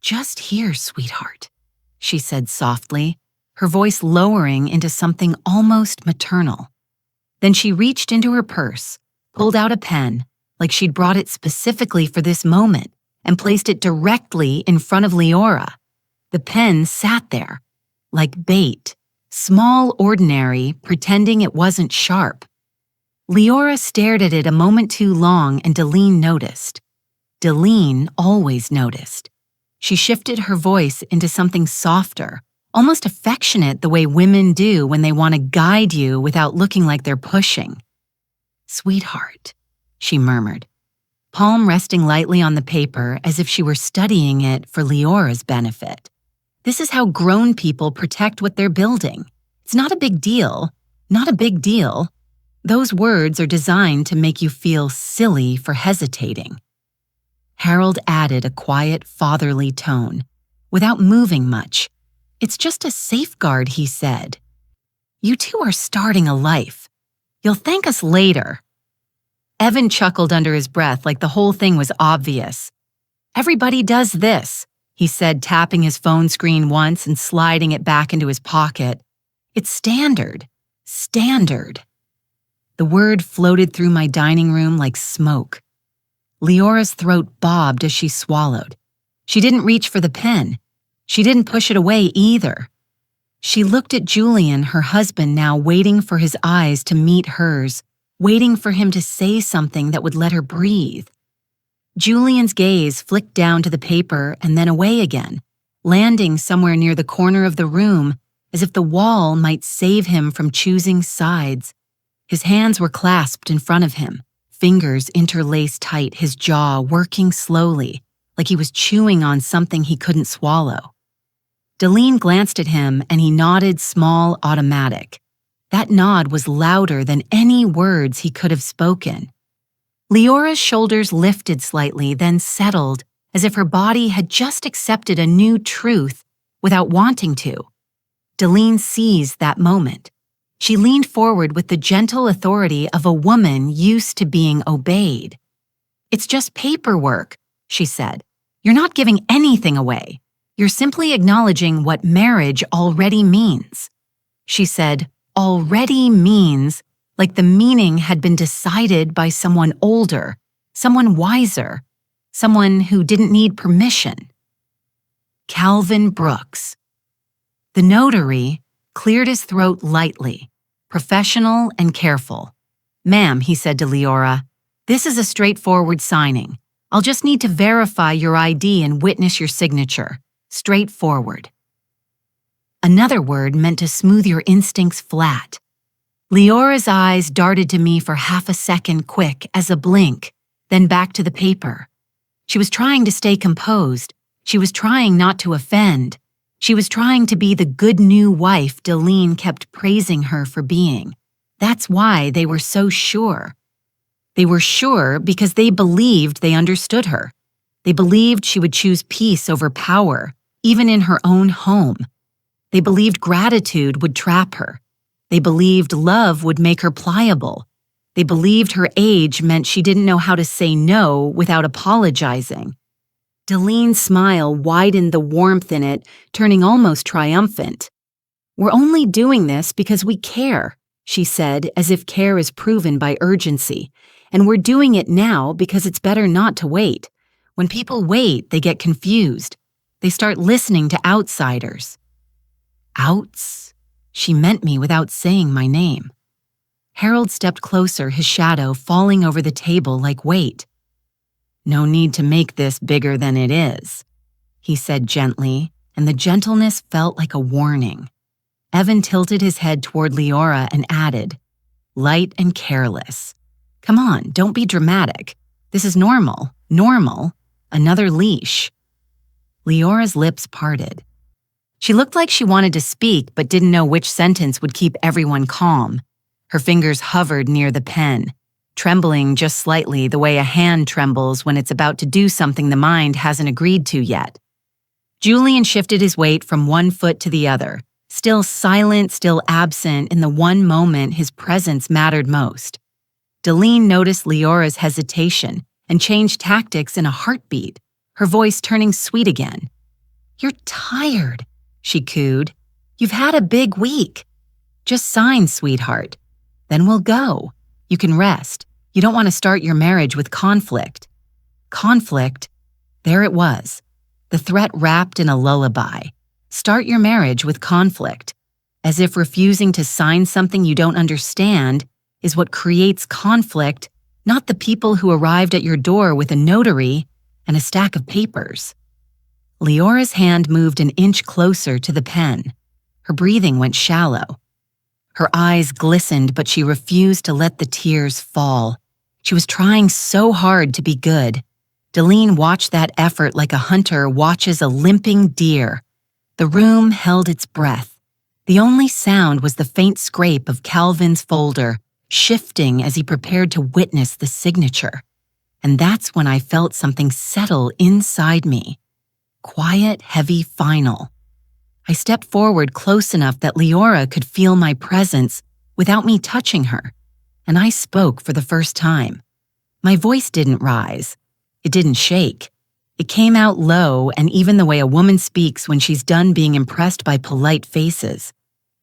"Just here, sweetheart," she said softly, her voice lowering into something almost maternal. Then she reached into her purse, pulled out a pen, like she'd brought it specifically for this moment, and placed it directly in front of Leora. The pen sat there, like bait, small, ordinary, pretending it wasn't sharp. Leora stared at it a moment too long and Delphine noticed. Delphine always noticed. She shifted her voice into something softer, almost affectionate the way women do when they want to guide you without looking like they're pushing. "Sweetheart," she murmured, palm resting lightly on the paper as if she were studying it for Leora's benefit. "This is how grown people protect what they're building. It's not a big deal. Not a big deal. Those words are designed to make you feel silly for hesitating." Harold added a quiet, fatherly tone, without moving much. "It's just a safeguard," he said. "You two are starting a life. You'll thank us later." Evan chuckled under his breath like the whole thing was obvious. "Everybody does this," he said, tapping his phone screen once and sliding it back into his pocket. "It's standard. Standard." The word floated through my dining room like smoke. Leora's throat bobbed as she swallowed. She didn't reach for the pen. She didn't push it away either. She looked at Julian, her husband now, waiting for his eyes to meet hers, waiting for him to say something that would let her breathe. Julian's gaze flicked down to the paper and then away again, landing somewhere near the corner of the room, as if the wall might save him from choosing sides. His hands were clasped in front of him, fingers interlaced tight, his jaw working slowly, like he was chewing on something he couldn't swallow. Delphine glanced at him and he nodded small, automatic. That nod was louder than any words he could have spoken. Leora's shoulders lifted slightly, then settled, as if her body had just accepted a new truth without wanting to. Delphine seized that moment. She leaned forward with the gentle authority of a woman used to being obeyed. "It's just paperwork," she said. "You're not giving anything away. You're simply acknowledging what marriage already means." She said, "already means," like the meaning had been decided by someone older, someone wiser, someone who didn't need permission. Calvin Brooks. The notary cleared his throat lightly, professional and careful. "Ma'am," he said to Leora, "this is a straightforward signing. I'll just need to verify your ID and witness your signature. Straightforward." Another word meant to smooth your instincts flat. Leora's eyes darted to me for half a second, quick as a blink, then back to the paper. She was trying to stay composed. She was trying not to offend. She was trying to be the good new wife Delphine kept praising her for being. That's why they were so sure. They were sure because they believed they understood her. They believed she would choose peace over power, even in her own home. They believed gratitude would trap her. They believed love would make her pliable. They believed her age meant she didn't know how to say no without apologizing. Delphine's smile widened, the warmth in it turning almost triumphant. "We're only doing this because we care," she said, as if care is proven by urgency. "And we're doing it now because it's better not to wait. When people wait, they get confused. They start listening to outsiders." Outs? She meant me without saying my name. Harold stepped closer, his shadow falling over the table like weight. "No need to make this bigger than it is," he said gently, and the gentleness felt like a warning. Evan tilted his head toward Leora and added, "Light and careless. Come on, don't be dramatic. This is normal. Normal. Another leash." Leora's lips parted. She looked like she wanted to speak but didn't know which sentence would keep everyone calm. Her fingers hovered near the pen, trembling just slightly the way a hand trembles when it's about to do something the mind hasn't agreed to yet. Julian shifted his weight from one foot to the other, still silent, still absent in the one moment his presence mattered most. Delphine noticed Leora's hesitation and changed tactics in a heartbeat, her voice turning sweet again. "You're tired," she cooed. "You've had a big week. Just sign, sweetheart. Then we'll go. You can rest. You don't want to start your marriage with conflict." Conflict? There it was. The threat wrapped in a lullaby. Start your marriage with conflict. As if refusing to sign something you don't understand is what creates conflict, not the people who arrived at your door with a notary and a stack of papers. Leora's hand moved an inch closer to the pen. Her breathing went shallow. Her eyes glistened, but she refused to let the tears fall. She was trying so hard to be good. Delphine watched that effort like a hunter watches a limping deer. The room held its breath. The only sound was the faint scrape of Calvin's folder, shifting as he prepared to witness the signature. And that's when I felt something settle inside me. Quiet, heavy, final. I stepped forward close enough that Leora could feel my presence without me touching her, and I spoke for the first time. My voice didn't rise. It didn't shake. It came out low, and even the way a woman speaks when she's done being impressed by polite faces.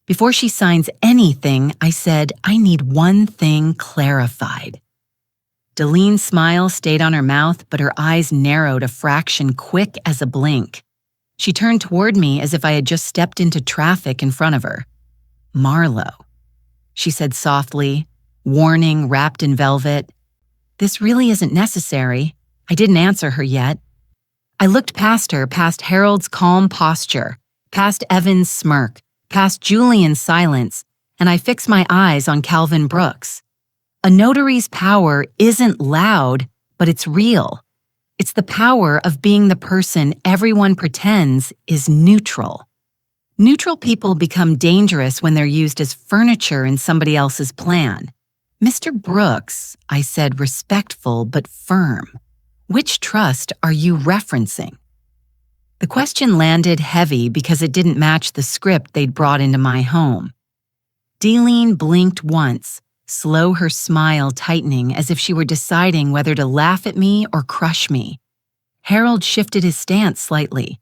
Before she signs anything, I said, "I need one thing clarified." Delphine's smile stayed on her mouth, but her eyes narrowed a fraction, quick as a blink. She turned toward me as if I had just stepped into traffic in front of her. "Marlo," she said softly, warning wrapped in velvet. "This really isn't necessary." I didn't answer her yet. I looked past her, past Harold's calm posture, past Evan's smirk, past Julian's silence, and I fixed my eyes on Calvin Brooks. A notary's power isn't loud, but it's real. It's the power of being the person everyone pretends is neutral. Neutral people become dangerous when they're used as furniture in somebody else's plan. "Mr. Brooks," I said, respectful but firm, "which trust are you referencing?" The question landed heavy because it didn't match the script they'd brought into my home. Delphine blinked once, slow her smile tightening as if she were deciding whether to laugh at me or crush me. Harold shifted his stance slightly.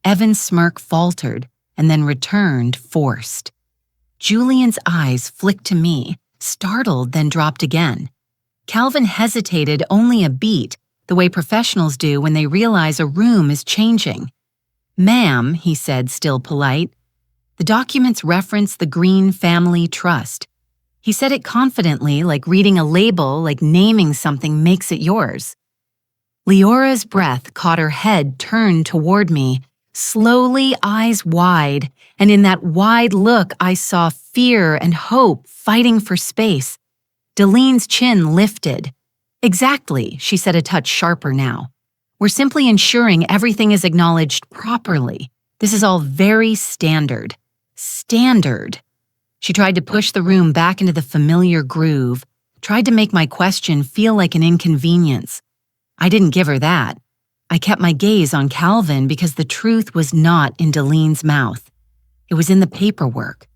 Evan's smirk faltered and then returned forced. Julian's eyes flicked to me, startled, then dropped again. Calvin hesitated only a beat, the way professionals do when they realize a room is changing. "Ma'am," he said, still polite, "the documents reference the Green Family Trust." He said it confidently, like reading a label, like naming something makes it yours. Leora's breath caught her head turned toward me, slowly, eyes wide, and in that wide look I saw fear and hope fighting for space. Delphine's chin lifted. "Exactly," she said a touch sharper now. "We're simply ensuring everything is acknowledged properly. This is all very standard." Standard. She tried to push the room back into the familiar groove, tried to make my question feel like an inconvenience. I didn't give her that. I kept my gaze on Calvin because the truth was not in Delphine's mouth. It was in the paperwork.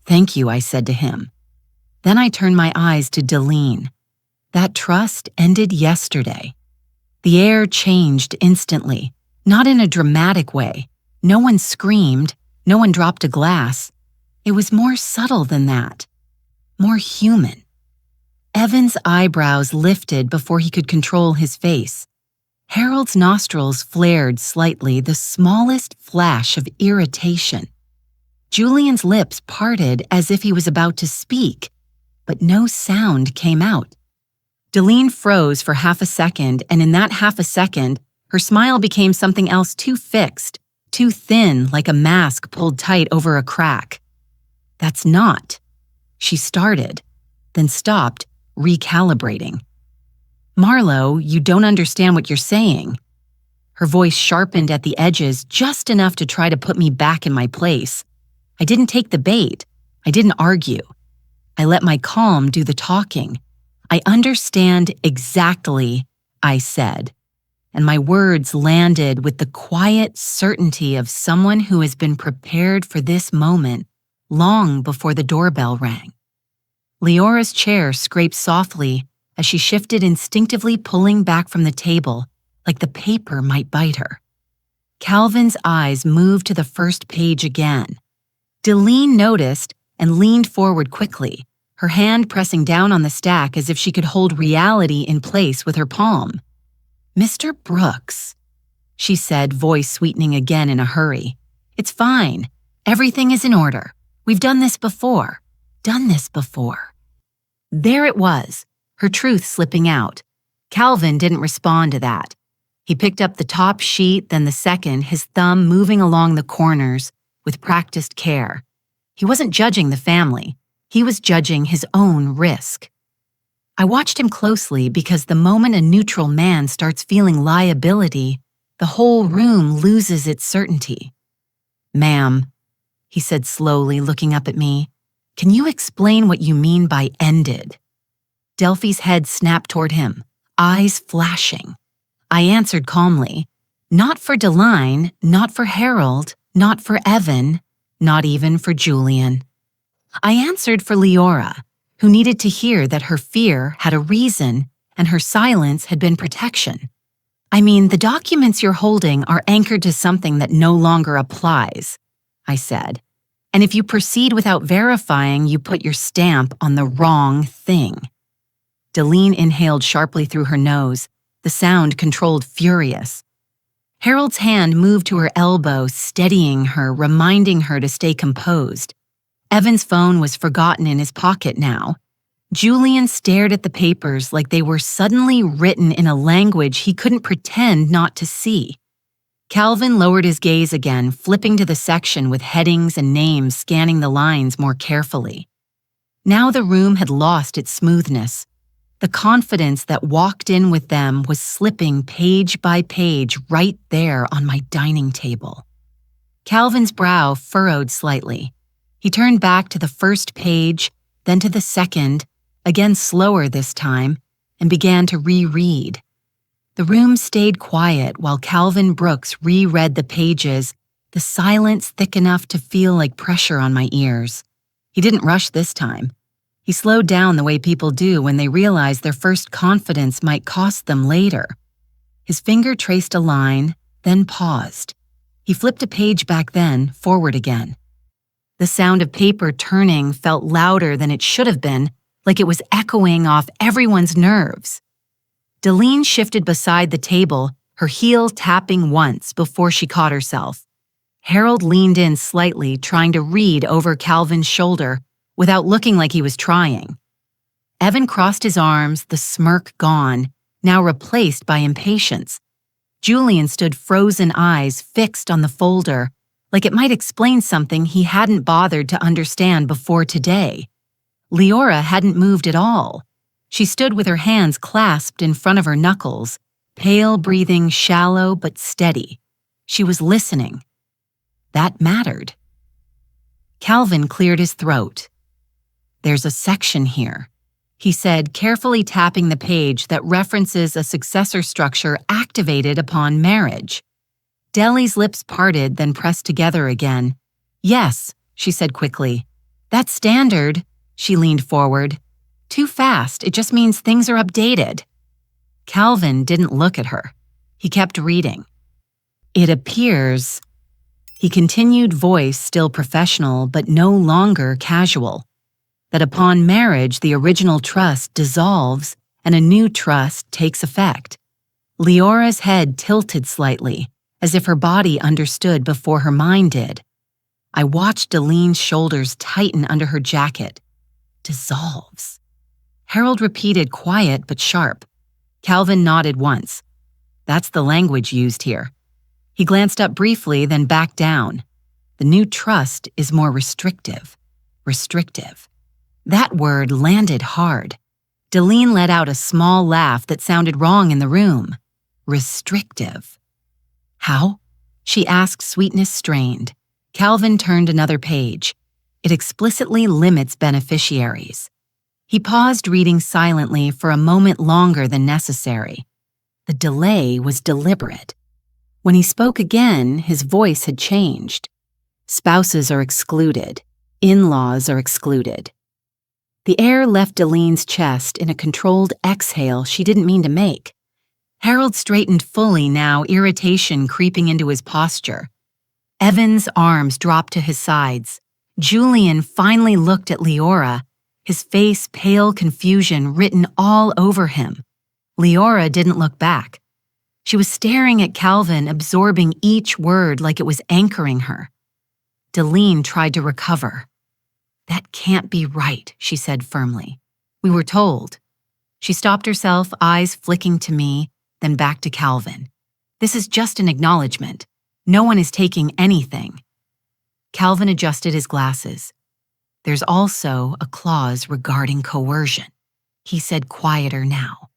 "Thank you," I said to him. Then I turned my eyes to Delphine. That trust ended yesterday. The air changed instantly, not in a dramatic way. No one screamed, no one dropped a glass. It was more subtle than that, more human. Evan's eyebrows lifted before he could control his face. Harold's nostrils flared slightly, the smallest flash of irritation. Julian's lips parted as if he was about to speak, but no sound came out. Delphine froze for half a second, and in that half a second, her smile became something else too fixed, too thin, like a mask pulled tight over a crack. "That's not," she started, then stopped, recalibrating. "Marlo, you don't understand what you're saying." Her voice sharpened at the edges just enough to try to put me back in my place. I didn't take the bait. I didn't argue. I let my calm do the talking. "I understand exactly," I said, and my words landed with the quiet certainty of someone who has been prepared for this moment long before the doorbell rang. Leora's chair scraped softly as she shifted, instinctively pulling back from the table, like the paper might bite her. Calvin's eyes moved to the first page again. Delphine noticed and leaned forward quickly, her hand pressing down on the stack as if she could hold reality in place with her palm. "Mr. Brooks," she said, voice sweetening again in a hurry. "It's fine. Everything is in order. We've done this before. Done this before." There it was, her truth slipping out. Calvin didn't respond to that. He picked up the top sheet, then the second, his thumb moving along the corners with practiced care. He wasn't judging the family. He was judging his own risk. I watched him closely because the moment a neutral man starts feeling liability, the whole room loses its certainty. "Ma'am," he said slowly, looking up at me, "can you explain what you mean by ended?" Delphi's head snapped toward him, eyes flashing. I answered calmly, "Not for Delphine, not for Harold, not for Evan, not even for Julian." I answered for Leora, who needed to hear that her fear had a reason and her silence had been protection. "I mean, the documents you're holding are anchored to something that no longer applies," I said. "And if you proceed without verifying, you put your stamp on the wrong thing." Delphine inhaled sharply through her nose, the sound controlled furious. Harold's hand moved to her elbow, steadying her, reminding her to stay composed. Evan's phone was forgotten in his pocket now. Julian stared at the papers like they were suddenly written in a language he couldn't pretend not to see. Calvin lowered his gaze again, flipping to the section with headings and names, scanning the lines more carefully. Now the room had lost its smoothness. The confidence that walked in with them was slipping page by page right there on my dining table. Calvin's brow furrowed slightly. He turned back to the first page, then to the second, again slower this time, and began to reread. The room stayed quiet while Calvin Brooks reread the pages, the silence thick enough to feel like pressure on my ears. He didn't rush this time. He slowed down the way people do when they realize their first confidence might cost them later. His finger traced a line, then paused. He flipped a page back then, forward again. The sound of paper turning felt louder than it should have been, like it was echoing off everyone's nerves. Delphine shifted beside the table, her heel tapping once before she caught herself. Harold leaned in slightly, trying to read over Calvin's shoulder without looking like he was trying. Evan crossed his arms, the smirk gone, now replaced by impatience. Julian stood frozen eyes fixed on the folder, like it might explain something he hadn't bothered to understand before today. Leora hadn't moved at all. She stood with her hands clasped in front of her knuckles, pale, breathing, shallow but steady. She was listening. That mattered. Calvin cleared his throat. "There's a section here," he said, carefully tapping the page that references a successor structure activated upon marriage. Deli's lips parted, then pressed together again. "Yes," she said quickly. "That's standard." She leaned forward. "Too fast, it just means things are updated." Calvin didn't look at her. He kept reading. "It appears," he continued, voice still professional but no longer casual, "that upon marriage the original trust dissolves and a new trust takes effect." Leora's head tilted slightly, as if her body understood before her mind did. I watched Delphine's shoulders tighten under her jacket. "Dissolves." Harold repeated, quiet but sharp. Calvin nodded once. "That's the language used here." He glanced up briefly, then back down. "The new trust is more restrictive." Restrictive. That word landed hard. Delphine let out a small laugh that sounded wrong in the room. Restrictive. "How?" she asked, sweetness strained. Calvin turned another page. "It explicitly limits beneficiaries." He paused, reading silently for a moment longer than necessary. The delay was deliberate. When he spoke again, his voice had changed. "Spouses are excluded. In-laws are excluded." The air left Delphine's chest in a controlled exhale she didn't mean to make. Harold straightened fully now, irritation creeping into his posture. Evan's arms dropped to his sides. Julian finally looked at Leora, his face pale confusion written all over him. Leora didn't look back. She was staring at Calvin, absorbing each word like it was anchoring her. Delphine tried to recover. "That can't be right," she said firmly. "We were told." She stopped herself, eyes flicking to me, then back to Calvin. "This is just an acknowledgement. No one is taking anything." Calvin adjusted his glasses. "There's also a clause regarding coercion," he said, quieter now.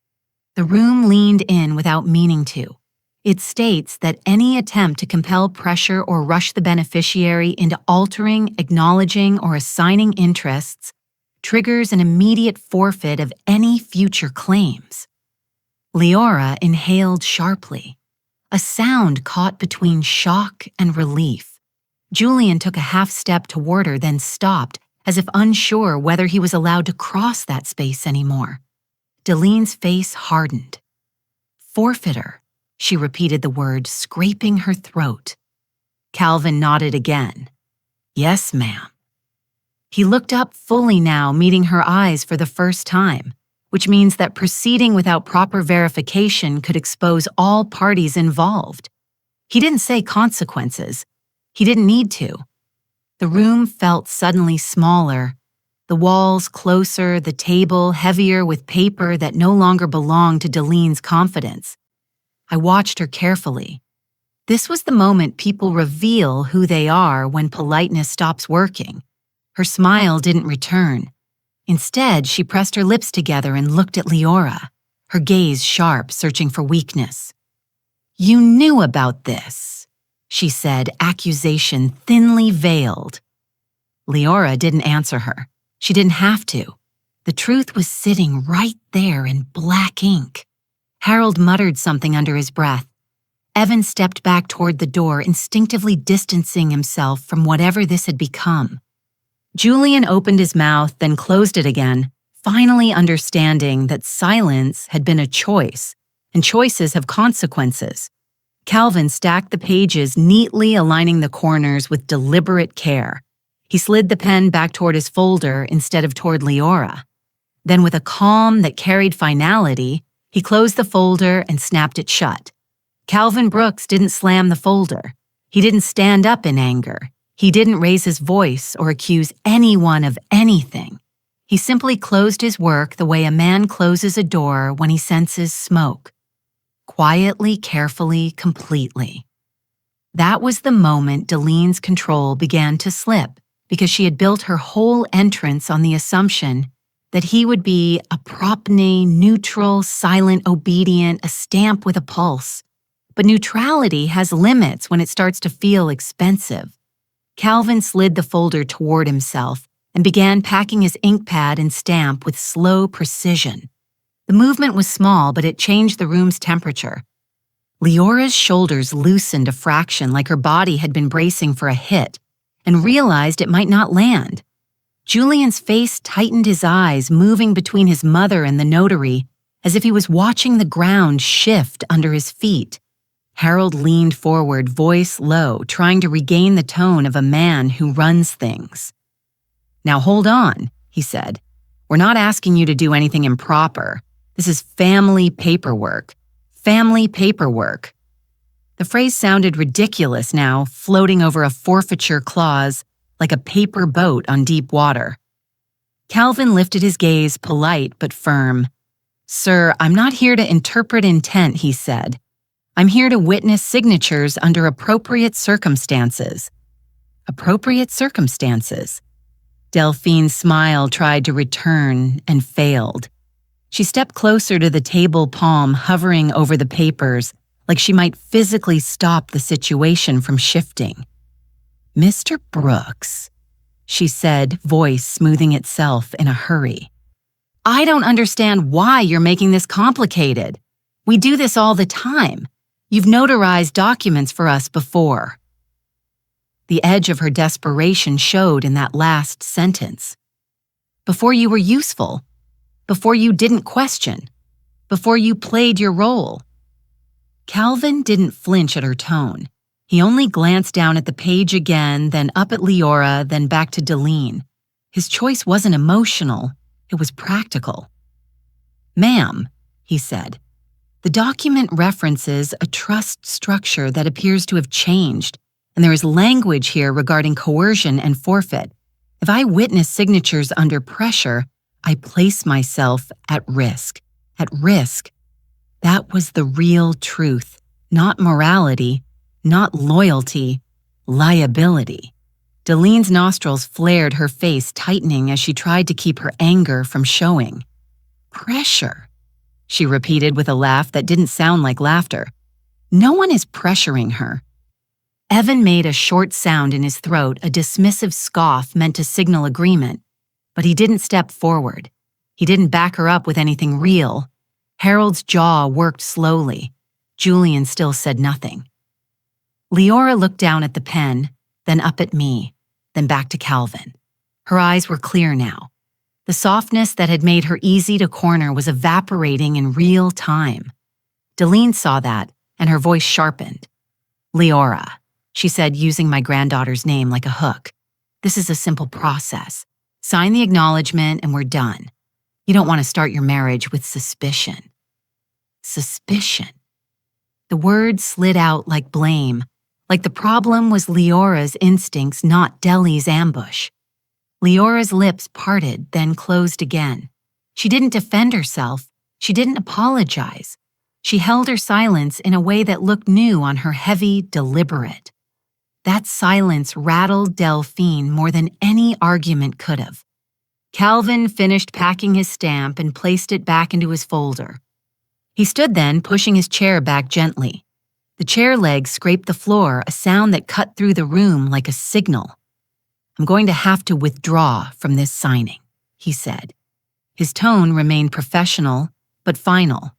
The room leaned in without meaning to. It states that any attempt to compel pressure or rush the beneficiary into altering, acknowledging, or assigning interests triggers an immediate forfeit of any future claims. Leora inhaled sharply. A sound caught between shock and relief. Julian took a half step toward her, then stopped, as if unsure whether he was allowed to cross that space anymore. Delphine's face hardened. "Forfeiter," she repeated the word, scraping her throat. Calvin nodded again. "Yes, ma'am." He looked up fully now, meeting her eyes for the first time, which means that proceeding without proper verification could expose all parties involved. He didn't say consequences. He didn't need to. The room felt suddenly smaller, the walls closer, the table heavier with paper that no longer belonged to Delphine's confidence. I watched her carefully. This was the moment people reveal who they are when politeness stops working. Her smile didn't return. Instead, she pressed her lips together and looked at Leora, her gaze sharp, searching for weakness. "You knew about this," she said, accusation thinly veiled. Leora didn't answer her. She didn't have to. The truth was sitting right there in black ink. Harold muttered something under his breath. Evan stepped back toward the door, instinctively distancing himself from whatever this had become. Julian opened his mouth, then closed it again, finally understanding that silence had been a choice, and choices have consequences. Calvin stacked the pages, neatly aligning the corners with deliberate care. He slid the pen back toward his folder instead of toward Leora. Then, with a calm that carried finality, he closed the folder and snapped it shut. Calvin Brooks didn't slam the folder. He didn't stand up in anger. He didn't raise his voice or accuse anyone of anything. He simply closed his work the way a man closes a door when he senses smoke. Quietly, carefully, completely. That was the moment Delphine's control began to slip, because she had built her whole entrance on the assumption that he would be a propne, neutral, silent, obedient, a stamp with a pulse. But neutrality has limits when it starts to feel expensive. Calvin slid the folder toward himself and began packing his ink pad and stamp with slow precision. The movement was small, but it changed the room's temperature. Leora's shoulders loosened a fraction, like her body had been bracing for a hit, and realized it might not land. Julian's face tightened, his eyes moving between his mother and the notary, as if he was watching the ground shift under his feet. Harold leaned forward, voice low, trying to regain the tone of a man who runs things. "Now hold on," he said. "We're not asking you to do anything improper. This is family paperwork. Family paperwork." The phrase sounded ridiculous now, floating over a forfeiture clause, like a paper boat on deep water. Calvin lifted his gaze, polite but firm. "Sir, I'm not here to interpret intent," he said. "I'm here to witness signatures under appropriate circumstances." Appropriate circumstances. Delphine's smile tried to return and failed. She stepped closer to the table, palm hovering over the papers, like she might physically stop the situation from shifting. "Mr. Brooks," she said, voice smoothing itself in a hurry. "I don't understand why you're making this complicated. We do this all the time. You've notarized documents for us before." The edge of her desperation showed in that last sentence. "Before you were useful. Before you didn't question. Before you played your role." Calvin didn't flinch at her tone. He only glanced down at the page again, then up at Leora, then back to Delphine. His choice wasn't emotional, it was practical. "Ma'am," he said, "the document references a trust structure that appears to have changed, and there is language here regarding coercion and forfeit. If I witness signatures under pressure, I place myself at risk. At risk." That was the real truth, not morality, not loyalty, liability. Delphine's nostrils flared, her face tightening as she tried to keep her anger from showing. "Pressure," she repeated with a laugh that didn't sound like laughter. "No one is pressuring her." Evan made a short sound in his throat, a dismissive scoff meant to signal agreement, but he didn't step forward. He didn't back her up with anything real. Harold's jaw worked slowly. Julian still said nothing. Leora looked down at the pen, then up at me, then back to Calvin. Her eyes were clear now. The softness that had made her easy to corner was evaporating in real time. Delphine saw that, and her voice sharpened. "Leora," she said, using my granddaughter's name like a hook. "This is a simple process. Sign the acknowledgement and we're done. You don't want to start your marriage with suspicion." Suspicion. The The words slid out like blame, like the problem was Leora's instincts, not Deli's ambush. Leora's lips parted, then closed again. She didn't defend herself. She didn't apologize. She held her silence in a way that looked new on her, heavy, deliberate. That silence rattled Delphine more than any argument could have. Calvin finished packing his stamp and placed it back into his folder. He stood then, pushing his chair back gently. The chair legs scraped the floor, a sound that cut through the room like a signal. "I'm going to have to withdraw from this signing," he said. His tone remained professional, but final.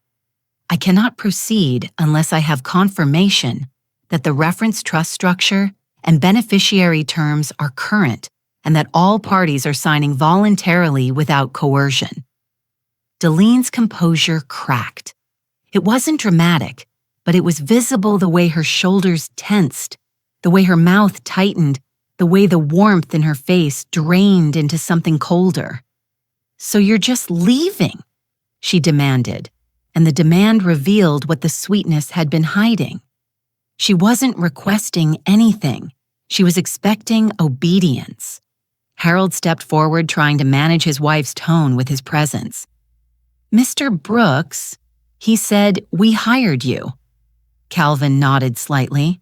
"I cannot proceed unless I have confirmation that the reference trust structure and beneficiary terms are current and that all parties are signing voluntarily without coercion." Deline's composure cracked. It wasn't dramatic, but it was visible the way her shoulders tensed, the way her mouth tightened, the way the warmth in her face drained into something colder. "So you're just leaving?" she demanded, and the demand revealed what the sweetness had been hiding. She wasn't requesting anything. She was expecting obedience. Harold stepped forward, trying to manage his wife's tone with his presence. "Mr. Brooks," he said, "we hired you." Calvin nodded slightly.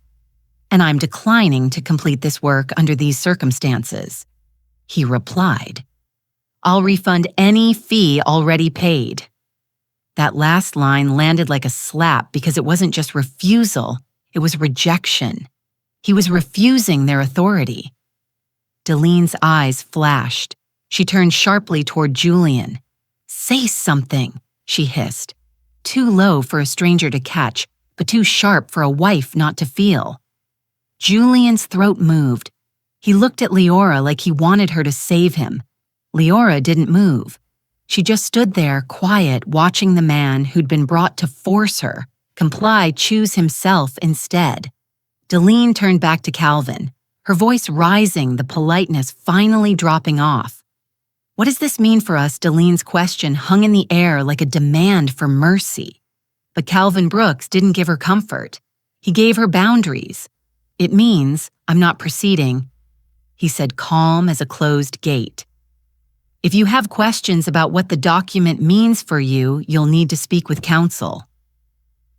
"And I'm declining to complete this work under these circumstances." He replied, "I'll refund any fee already paid." That last line landed like a slap because it wasn't just refusal, it was rejection. He was refusing their authority. Deline's eyes flashed. She turned sharply toward Julian. "Say something," she hissed. Too low for a stranger to catch, but too sharp for a wife not to feel. Julian's throat moved. He looked at Leora like he wanted her to save him. Leora didn't move. She just stood there, quiet, watching the man who'd been brought to force her comply, choose himself instead. Deline turned back to Calvin, her voice rising, the politeness finally dropping off. "What does this mean for us?" Deline's question hung in the air like a demand for mercy. But Calvin Brooks didn't give her comfort. He gave her boundaries. "It means I'm not proceeding," he said, calm as a closed gate. "If you have questions about what the document means for you, you'll need to speak with counsel."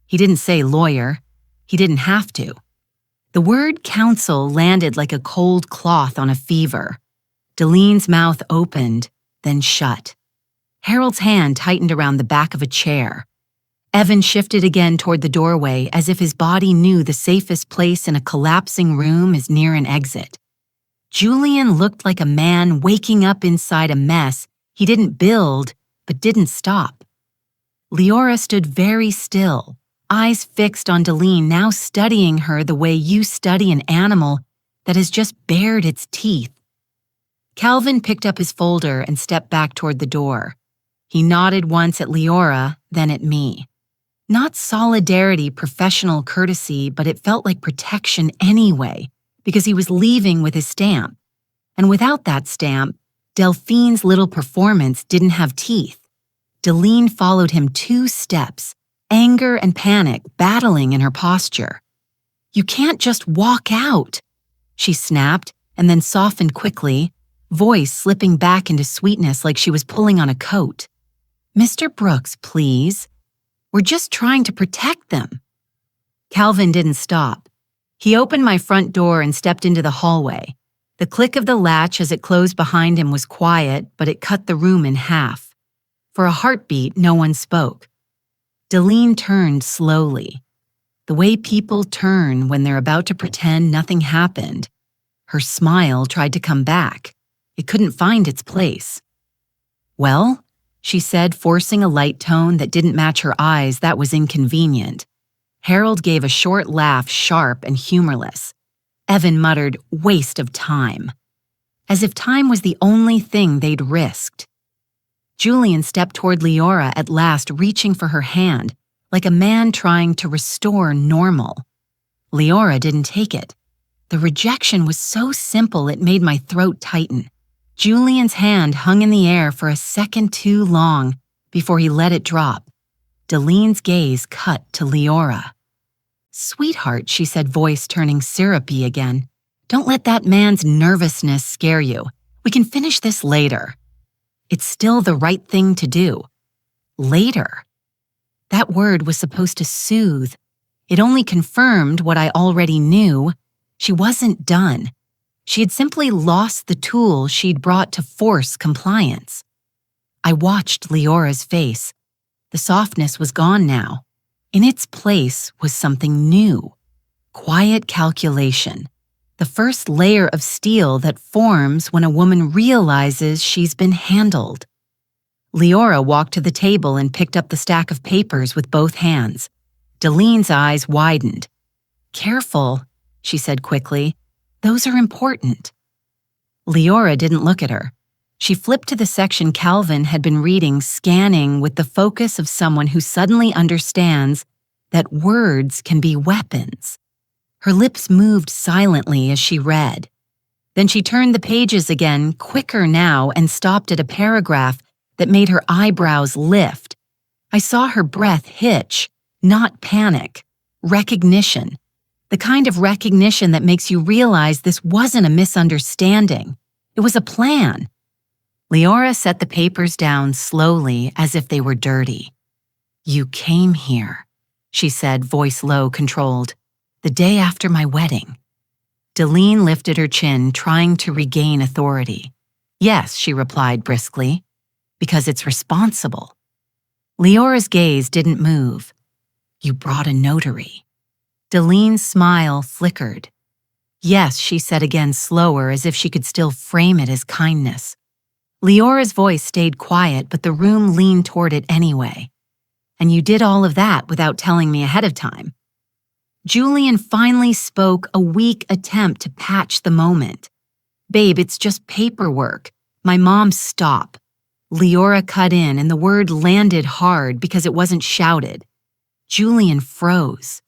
He didn't say lawyer. He didn't have to. The word counsel landed like a cold cloth on a fever. Deline's mouth opened, then shut. Harold's hand tightened around the back of a chair. Evan shifted again toward the doorway as if his body knew the safest place in a collapsing room is near an exit. Julian looked like a man waking up inside a mess he didn't build, but didn't stop. Leora stood very still, eyes fixed on Deline, now studying her the way you study an animal that has just bared its teeth. Calvin picked up his folder and stepped back toward the door. He nodded once at Leora, then at me. Not solidarity, professional courtesy, but it felt like protection anyway, because he was leaving with his stamp. And without that stamp, Delphine's little performance didn't have teeth. Deline followed him 2 steps, anger and panic battling in her posture. "You can't just walk out," she snapped, and then softened quickly, voice slipping back into sweetness like she was pulling on a coat. "Mr. Brooks, please. We're just trying to protect them." Calvin didn't stop. He opened my front door and stepped into the hallway. The click of the latch as it closed behind him was quiet, but it cut the room in half. For a heartbeat, no one spoke. Deline turned slowly, the way people turn when they're about to pretend nothing happened. Her smile tried to come back. It couldn't find its place. "Well," she said, forcing a light tone that didn't match her eyes. That was inconvenient. Harold gave a short laugh, sharp and humorless. Evan muttered, "Waste of time." As if time was the only thing they'd risked. Julian stepped toward Leora at last, reaching for her hand, like a man trying to restore normal. Leora didn't take it. The rejection was so simple it made my throat tighten. Julian's hand hung in the air for a second too long before he let it drop. Deline's gaze cut to Leora. "Sweetheart," she said, voice turning syrupy again. "Don't let that man's nervousness scare you. We can finish this later. It's still the right thing to do." Later. That word was supposed to soothe. It only confirmed what I already knew. She wasn't done. She had simply lost the tool she'd brought to force compliance. I watched Leora's face. The softness was gone now. In its place was something new. Quiet calculation. The first layer of steel that forms when a woman realizes she's been handled. Leora walked to the table and picked up the stack of papers with both hands. Delphine's eyes widened. "Careful," she said quickly. "Those are important." Leora didn't look at her. She flipped to the section Calvin had been reading, scanning with the focus of someone who suddenly understands that words can be weapons. Her lips moved silently as she read. Then she turned the pages again, quicker now, and stopped at a paragraph that made her eyebrows lift. I saw her breath hitch, not panic. Recognition. The kind of recognition that makes you realize this wasn't a misunderstanding. It was a plan. Leora set the papers down slowly as if they were dirty. "You came here," she said, voice low, controlled, "the day after my wedding." Delphine lifted her chin, trying to regain authority. "Yes," she replied briskly, "because it's responsible." Leora's gaze didn't move. "You brought a notary." Delphine's smile flickered. "Yes," she said again, slower, as if she could still frame it as kindness. Leora's voice stayed quiet, but the room leaned toward it anyway. "And you did all of that without telling me ahead of time." Julian finally spoke, a weak attempt to patch the moment. "Babe, it's just paperwork. My mom, stop." Leora cut in, and the word landed hard because it wasn't shouted. Julian froze.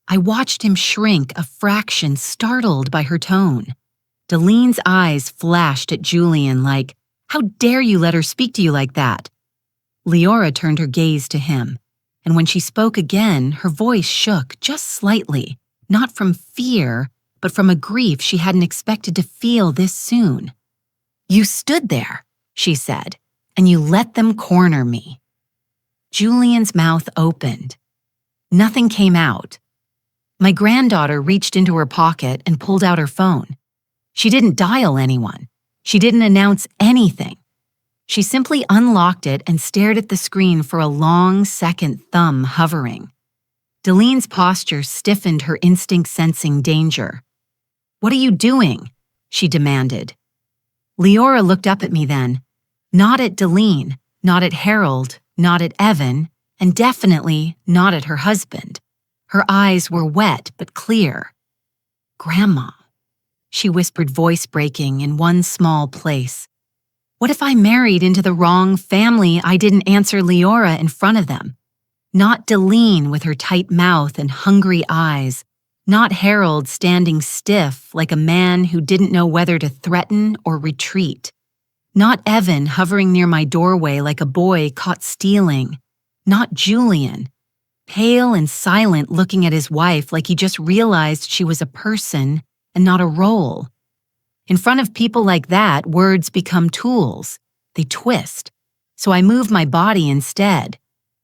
I watched him shrink a fraction, startled by her tone. Delphine's eyes flashed at Julian like, "How dare you let her speak to you like that?" Leora turned her gaze to him, and when she spoke again, her voice shook just slightly, not from fear, but from a grief she hadn't expected to feel this soon. "You stood there," she said, "and you let them corner me." Julian's mouth opened. Nothing came out. My granddaughter reached into her pocket and pulled out her phone. She didn't dial anyone. She didn't announce anything. She simply unlocked it and stared at the screen for a long second, thumb hovering. Delphine's posture stiffened, her instinct sensing danger. "What are you doing?" she demanded. Leora looked up at me then. Not at Delphine, not at Harold, not at Evan, and definitely not at her husband. Her eyes were wet but clear. "Grandma," she whispered, voice breaking in one small place. What if I married into the wrong family? I didn't answer Leora in front of them. Not Delphine with her tight mouth and hungry eyes. Not Harold standing stiff like a man who didn't know whether to threaten or retreat. Not Evan hovering near my doorway like a boy caught stealing. Not Julian, pale and silent, looking at his wife like he just realized she was a person and not a role. In front of people like that, words become tools. They twist. So I move my body instead.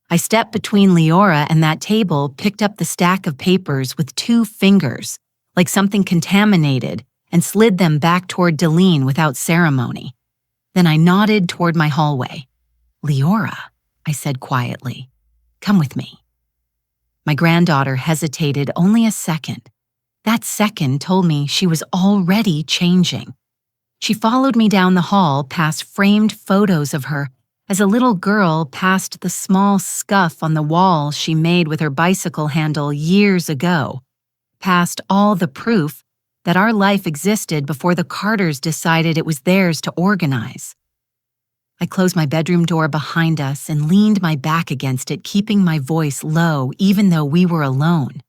I stepped between Leora and that table, picked up the stack of papers with 2 fingers, like something contaminated, and slid them back toward Delphine without ceremony. Then I nodded toward my hallway. "Leora," I said quietly, "come with me." My granddaughter hesitated only a second. That second told me she was already changing. She followed me down the hall past framed photos of her as a little girl, past the small scuff on the wall she made with her bicycle handle years ago, past all the proof that our life existed before the Carters decided it was theirs to organize. I closed my bedroom door behind us and leaned my back against it, keeping my voice low even though we were alone.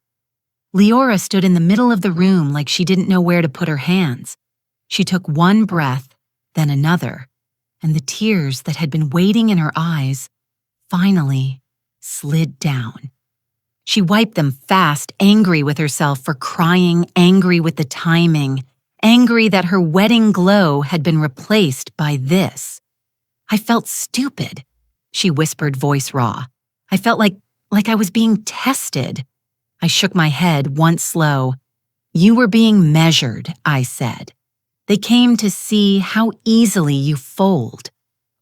Leora stood in the middle of the room like she didn't know where to put her hands. She took one breath, then another, and the tears that had been waiting in her eyes finally slid down. She wiped them fast, angry with herself for crying, angry with the timing, angry that her wedding glow had been replaced by this. I felt stupid, she whispered, voice raw. I felt like I was being tested. I shook my head, once slow. You were being measured, I said. They came to see how easily you fold.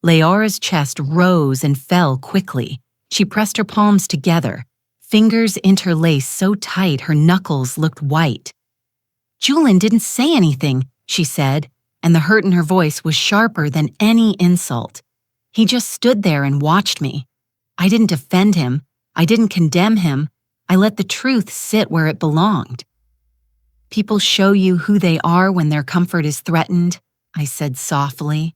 Leora's chest rose and fell quickly. She pressed her palms together, fingers interlaced so tight her knuckles looked white. Julian didn't say anything, she said, and the hurt in her voice was sharper than any insult. He just stood there and watched me. I didn't defend him. I didn't condemn him. I let the truth sit where it belonged. People show you who they are when their comfort is threatened, I said softly.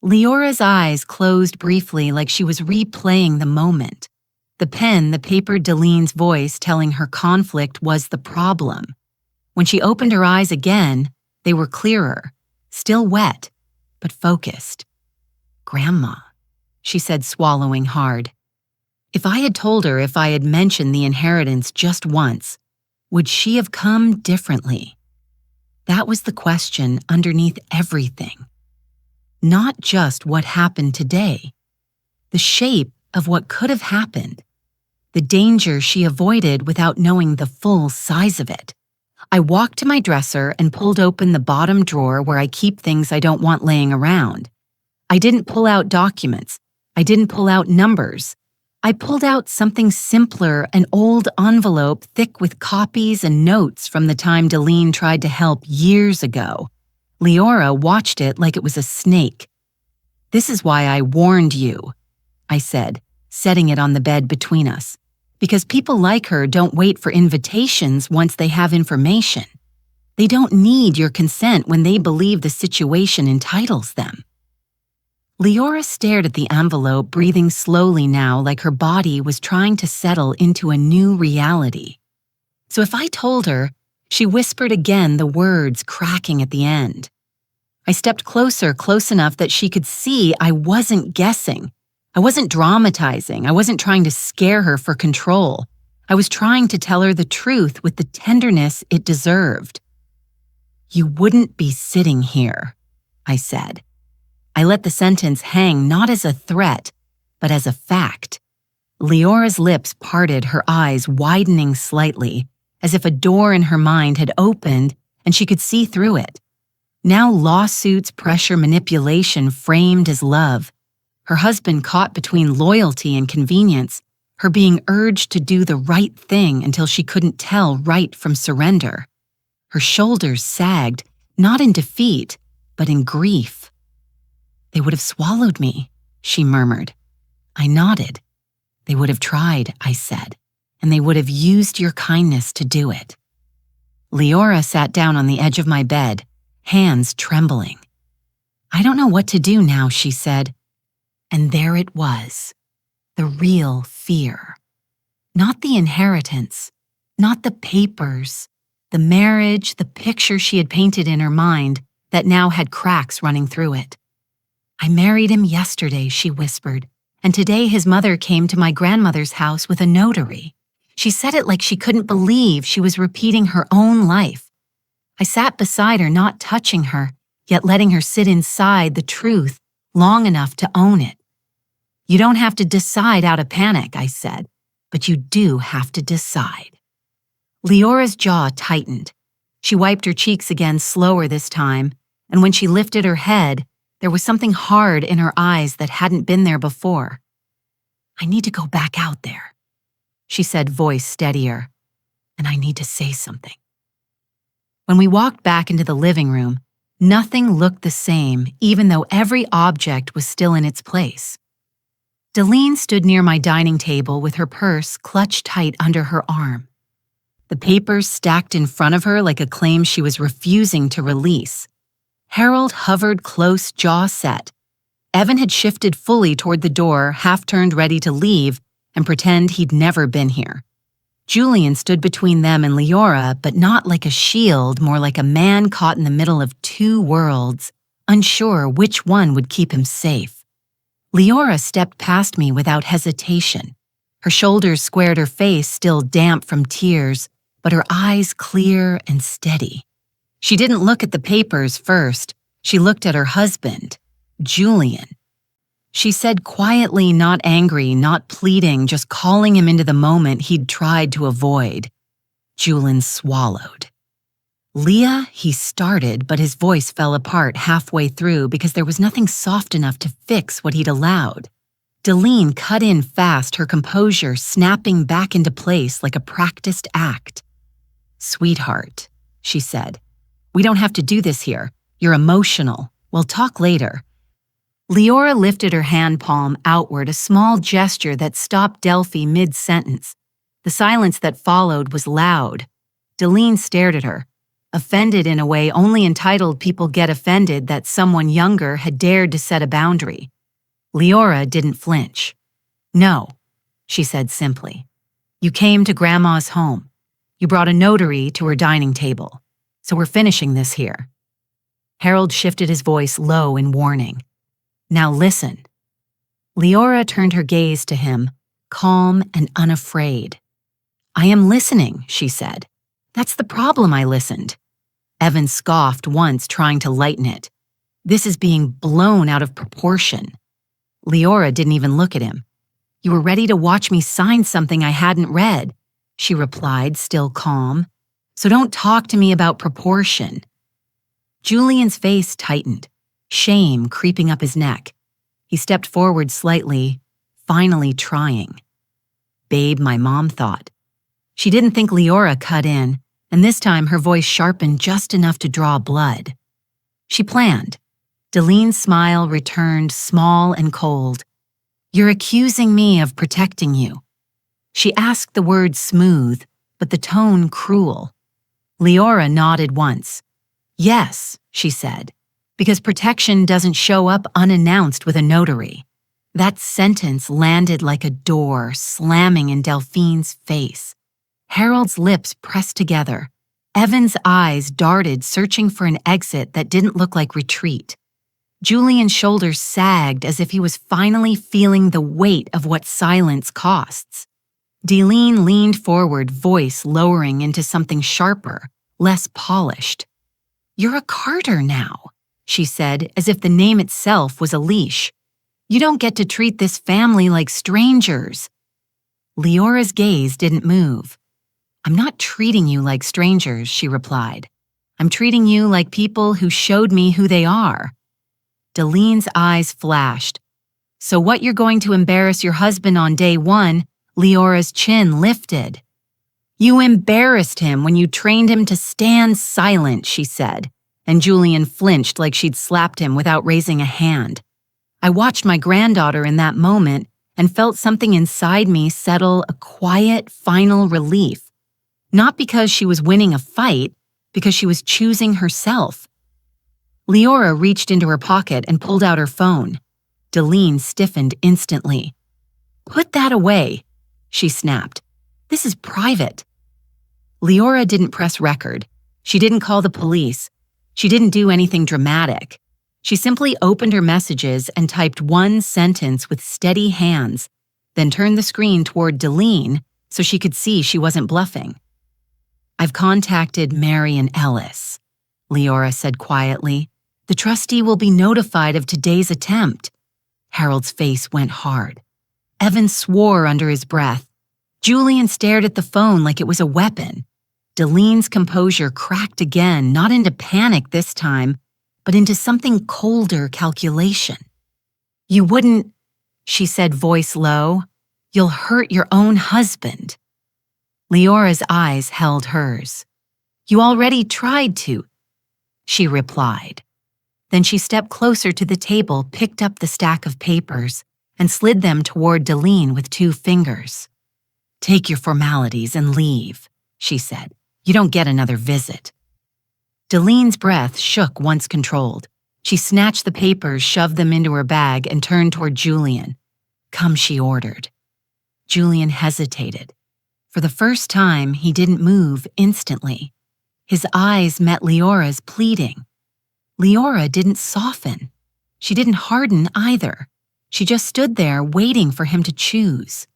Leora's eyes closed briefly like she was replaying the moment. The pen, the paper, Delphine's voice telling her conflict was the problem. When she opened her eyes again, they were clearer, still wet, but focused. Grandma, she said, swallowing hard. If I had told her if I had mentioned the inheritance just once, would she have come differently? That was the question underneath everything. Not just what happened today, the shape of what could have happened, the danger she avoided without knowing the full size of it. I walked to my dresser and pulled open the bottom drawer where I keep things I don't want laying around. I didn't pull out documents. I didn't pull out numbers. I pulled out something simpler, an old envelope thick with copies and notes from the time Delphine tried to help years ago. Leora watched it like it was a snake. This is why I warned you, I said, setting it on the bed between us. Because people like her don't wait for invitations once they have information. They don't need your consent when they believe the situation entitles them. Leora stared at the envelope, breathing slowly now like her body was trying to settle into a new reality. So if I told her, she whispered again, the words cracking at the end. I stepped closer, close enough that she could see I wasn't guessing. I wasn't dramatizing. I wasn't trying to scare her for control. I was trying to tell her the truth with the tenderness it deserved. You wouldn't be sitting here, I said. I let the sentence hang not as a threat, but as a fact. Leora's lips parted, her eyes widening slightly, as if a door in her mind had opened and she could see through it. Now lawsuits, pressure, manipulation framed as love. Her husband caught between loyalty and convenience, her being urged to do the right thing until she couldn't tell right from surrender. Her shoulders sagged, not in defeat, but in grief. They would have swallowed me, she murmured. I nodded. They would have tried, I said, and they would have used your kindness to do it. Leora sat down on the edge of my bed, hands trembling. I don't know what to do now, she said. And there it was, the real fear. Not the inheritance, not the papers, the marriage, the picture she had painted in her mind that now had cracks running through it. I married him yesterday, she whispered, and today his mother came to my grandmother's house with a notary. She said it like she couldn't believe she was repeating her own life. I sat beside her, not touching her, yet letting her sit inside the truth long enough to own it. You don't have to decide out of panic, I said, but you do have to decide. Leora's jaw tightened. She wiped her cheeks again, slower this time, and when she lifted her head, there was something hard in her eyes that hadn't been there before. I need to go back out there, she said, voice steadier, and I need to say something. When we walked back into the living room, nothing looked the same, even though every object was still in its place. Delphine stood near my dining table with her purse clutched tight under her arm. The papers stacked in front of her like a claim she was refusing to release. Harold hovered close, jaw set. Evan had shifted fully toward the door, half-turned ready to leave and pretend he'd never been here. Julian stood between them and Leora, but not like a shield, more like a man caught in the middle of two worlds, unsure which one would keep him safe. Leora stepped past me without hesitation. Her shoulders squared, her face still damp from tears, but her eyes clear and steady. She didn't look at the papers first. She looked at her husband, Julian. She said quietly, not angry, not pleading, just calling him into the moment he'd tried to avoid. Julian swallowed. Leah, he started, but his voice fell apart halfway through because there was nothing soft enough to fix what he'd allowed. Delphine cut in fast, her composure snapping back into place like a practiced act. "Sweetheart," she said, "we don't have to do this here. You're emotional. We'll talk later." Leora lifted her hand palm outward, a small gesture that stopped Delphine mid-sentence. The silence that followed was loud. Delphine stared at her, offended in a way only entitled people get offended that someone younger had dared to set a boundary. Leora didn't flinch. "No," she said simply. "You came to Grandma's home. You brought a notary to her dining table. So we're finishing this here." Harold shifted his voice low in warning. "Now listen." Leora turned her gaze to him, calm and unafraid. "I am listening," she said. "That's the problem, I listened." Evan scoffed once, trying to lighten it. "This is being blown out of proportion." Leora didn't even look at him. "You were ready to watch me sign something I hadn't read," she replied, still calm. "So don't talk to me about proportion." Julian's face tightened, shame creeping up his neck. He stepped forward slightly, finally trying. "Babe, my mom thought." She didn't think Leora cut in, and this time her voice sharpened just enough to draw blood. She planned. Delphine's smile returned small and cold. "You're accusing me of protecting you." She asked the word smooth, but the tone cruel. Leora nodded once. "Yes," she said, "because protection doesn't show up unannounced with a notary." That sentence landed like a door slamming in Delphine's face. Harold's lips pressed together. Evan's eyes darted, searching for an exit that didn't look like retreat. Julian's shoulders sagged as if he was finally feeling the weight of what silence costs. Delphine leaned forward, voice lowering into something sharper, less polished. "You're a Carter now," she said, as if the name itself was a leash. "You don't get to treat this family like strangers." Leora's gaze didn't move. "I'm not treating you like strangers," she replied. "I'm treating you like people who showed me who they are." Delphine's eyes flashed. "So what, you're going to embarrass your husband on day one?" Leora's chin lifted. "You embarrassed him when you trained him to stand silent," she said, and Julian flinched like she'd slapped him without raising a hand. I watched my granddaughter in that moment and felt something inside me settle, a quiet, final relief. Not because she was winning a fight, because she was choosing herself. Leora reached into her pocket and pulled out her phone. Delphine stiffened instantly. "Put that away," she snapped. "This is private." Leora didn't press record. She didn't call the police. She didn't do anything dramatic. She simply opened her messages and typed one sentence with steady hands, then turned the screen toward Delphine so she could see she wasn't bluffing. "I've contacted Marion Ellis," Leora said quietly. "The trustee will be notified of today's attempt." Harold's face went hard. Evan swore under his breath. Julian stared at the phone like it was a weapon. Delphine's composure cracked again, not into panic this time, but into something colder, calculation. "You wouldn't," she said, voice low. "You'll hurt your own husband." Leora's eyes held hers. "You already tried to," she replied. Then she stepped closer to the table, picked up the stack of papers, and slid them toward Delphine with 2 fingers. "Take your formalities and leave," she said. "You don't get another visit." Delphine's breath shook once controlled. She snatched the papers, shoved them into her bag, and turned toward Julian. "Come," she ordered. Julian hesitated. For the first time, he didn't move instantly. His eyes met Leora's, pleading. Leora didn't soften. She didn't harden either. She just stood there waiting for him to choose.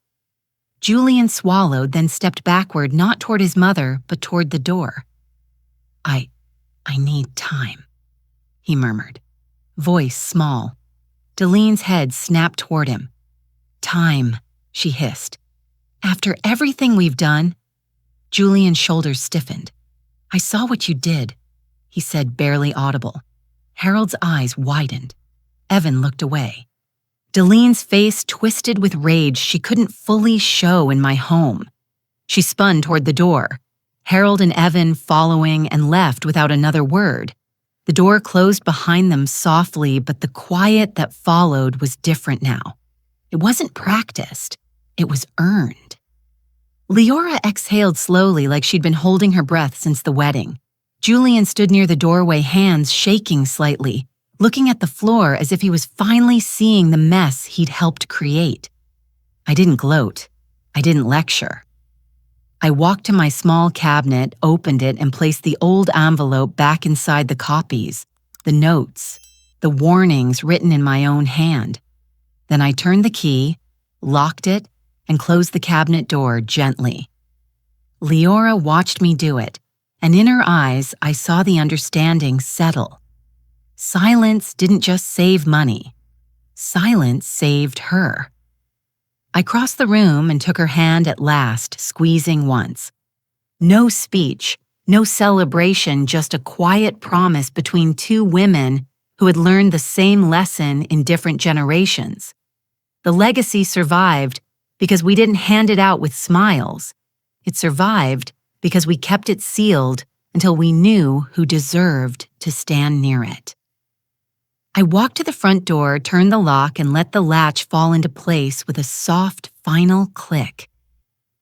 Julian swallowed, then stepped backward, not toward his mother, but toward the door. I need time, he murmured, voice small. Delphine's head snapped toward him. Time, she hissed. After everything we've done? Julian's shoulders stiffened. I saw what you did, he said, barely audible. Harold's eyes widened. Evan looked away. Delphine's face twisted with rage she couldn't fully show in my home. She spun toward the door, Harold and Evan following, and left without another word. The door closed behind them softly, but the quiet that followed was different now. It wasn't practiced. It was earned. Leora exhaled slowly, like she'd been holding her breath since the wedding. Julian stood near the doorway, hands shaking slightly, looking at the floor as if he was finally seeing the mess he'd helped create. I didn't gloat. I didn't lecture. I walked to my small cabinet, opened it, and placed the old envelope back inside the copies, the notes, the warnings written in my own hand. Then I turned the key, locked it, and closed the cabinet door gently. Leora watched me do it, and in her eyes I saw the understanding settle. Silence didn't just save money. Silence saved her. I crossed the room and took her hand at last, squeezing once. No speech, no celebration, just a quiet promise between two women who had learned the same lesson in different generations. The legacy survived because we didn't hand it out with smiles. It survived because we kept it sealed until we knew who deserved to stand near it. I walked to the front door, turned the lock, and let the latch fall into place with a soft, final click.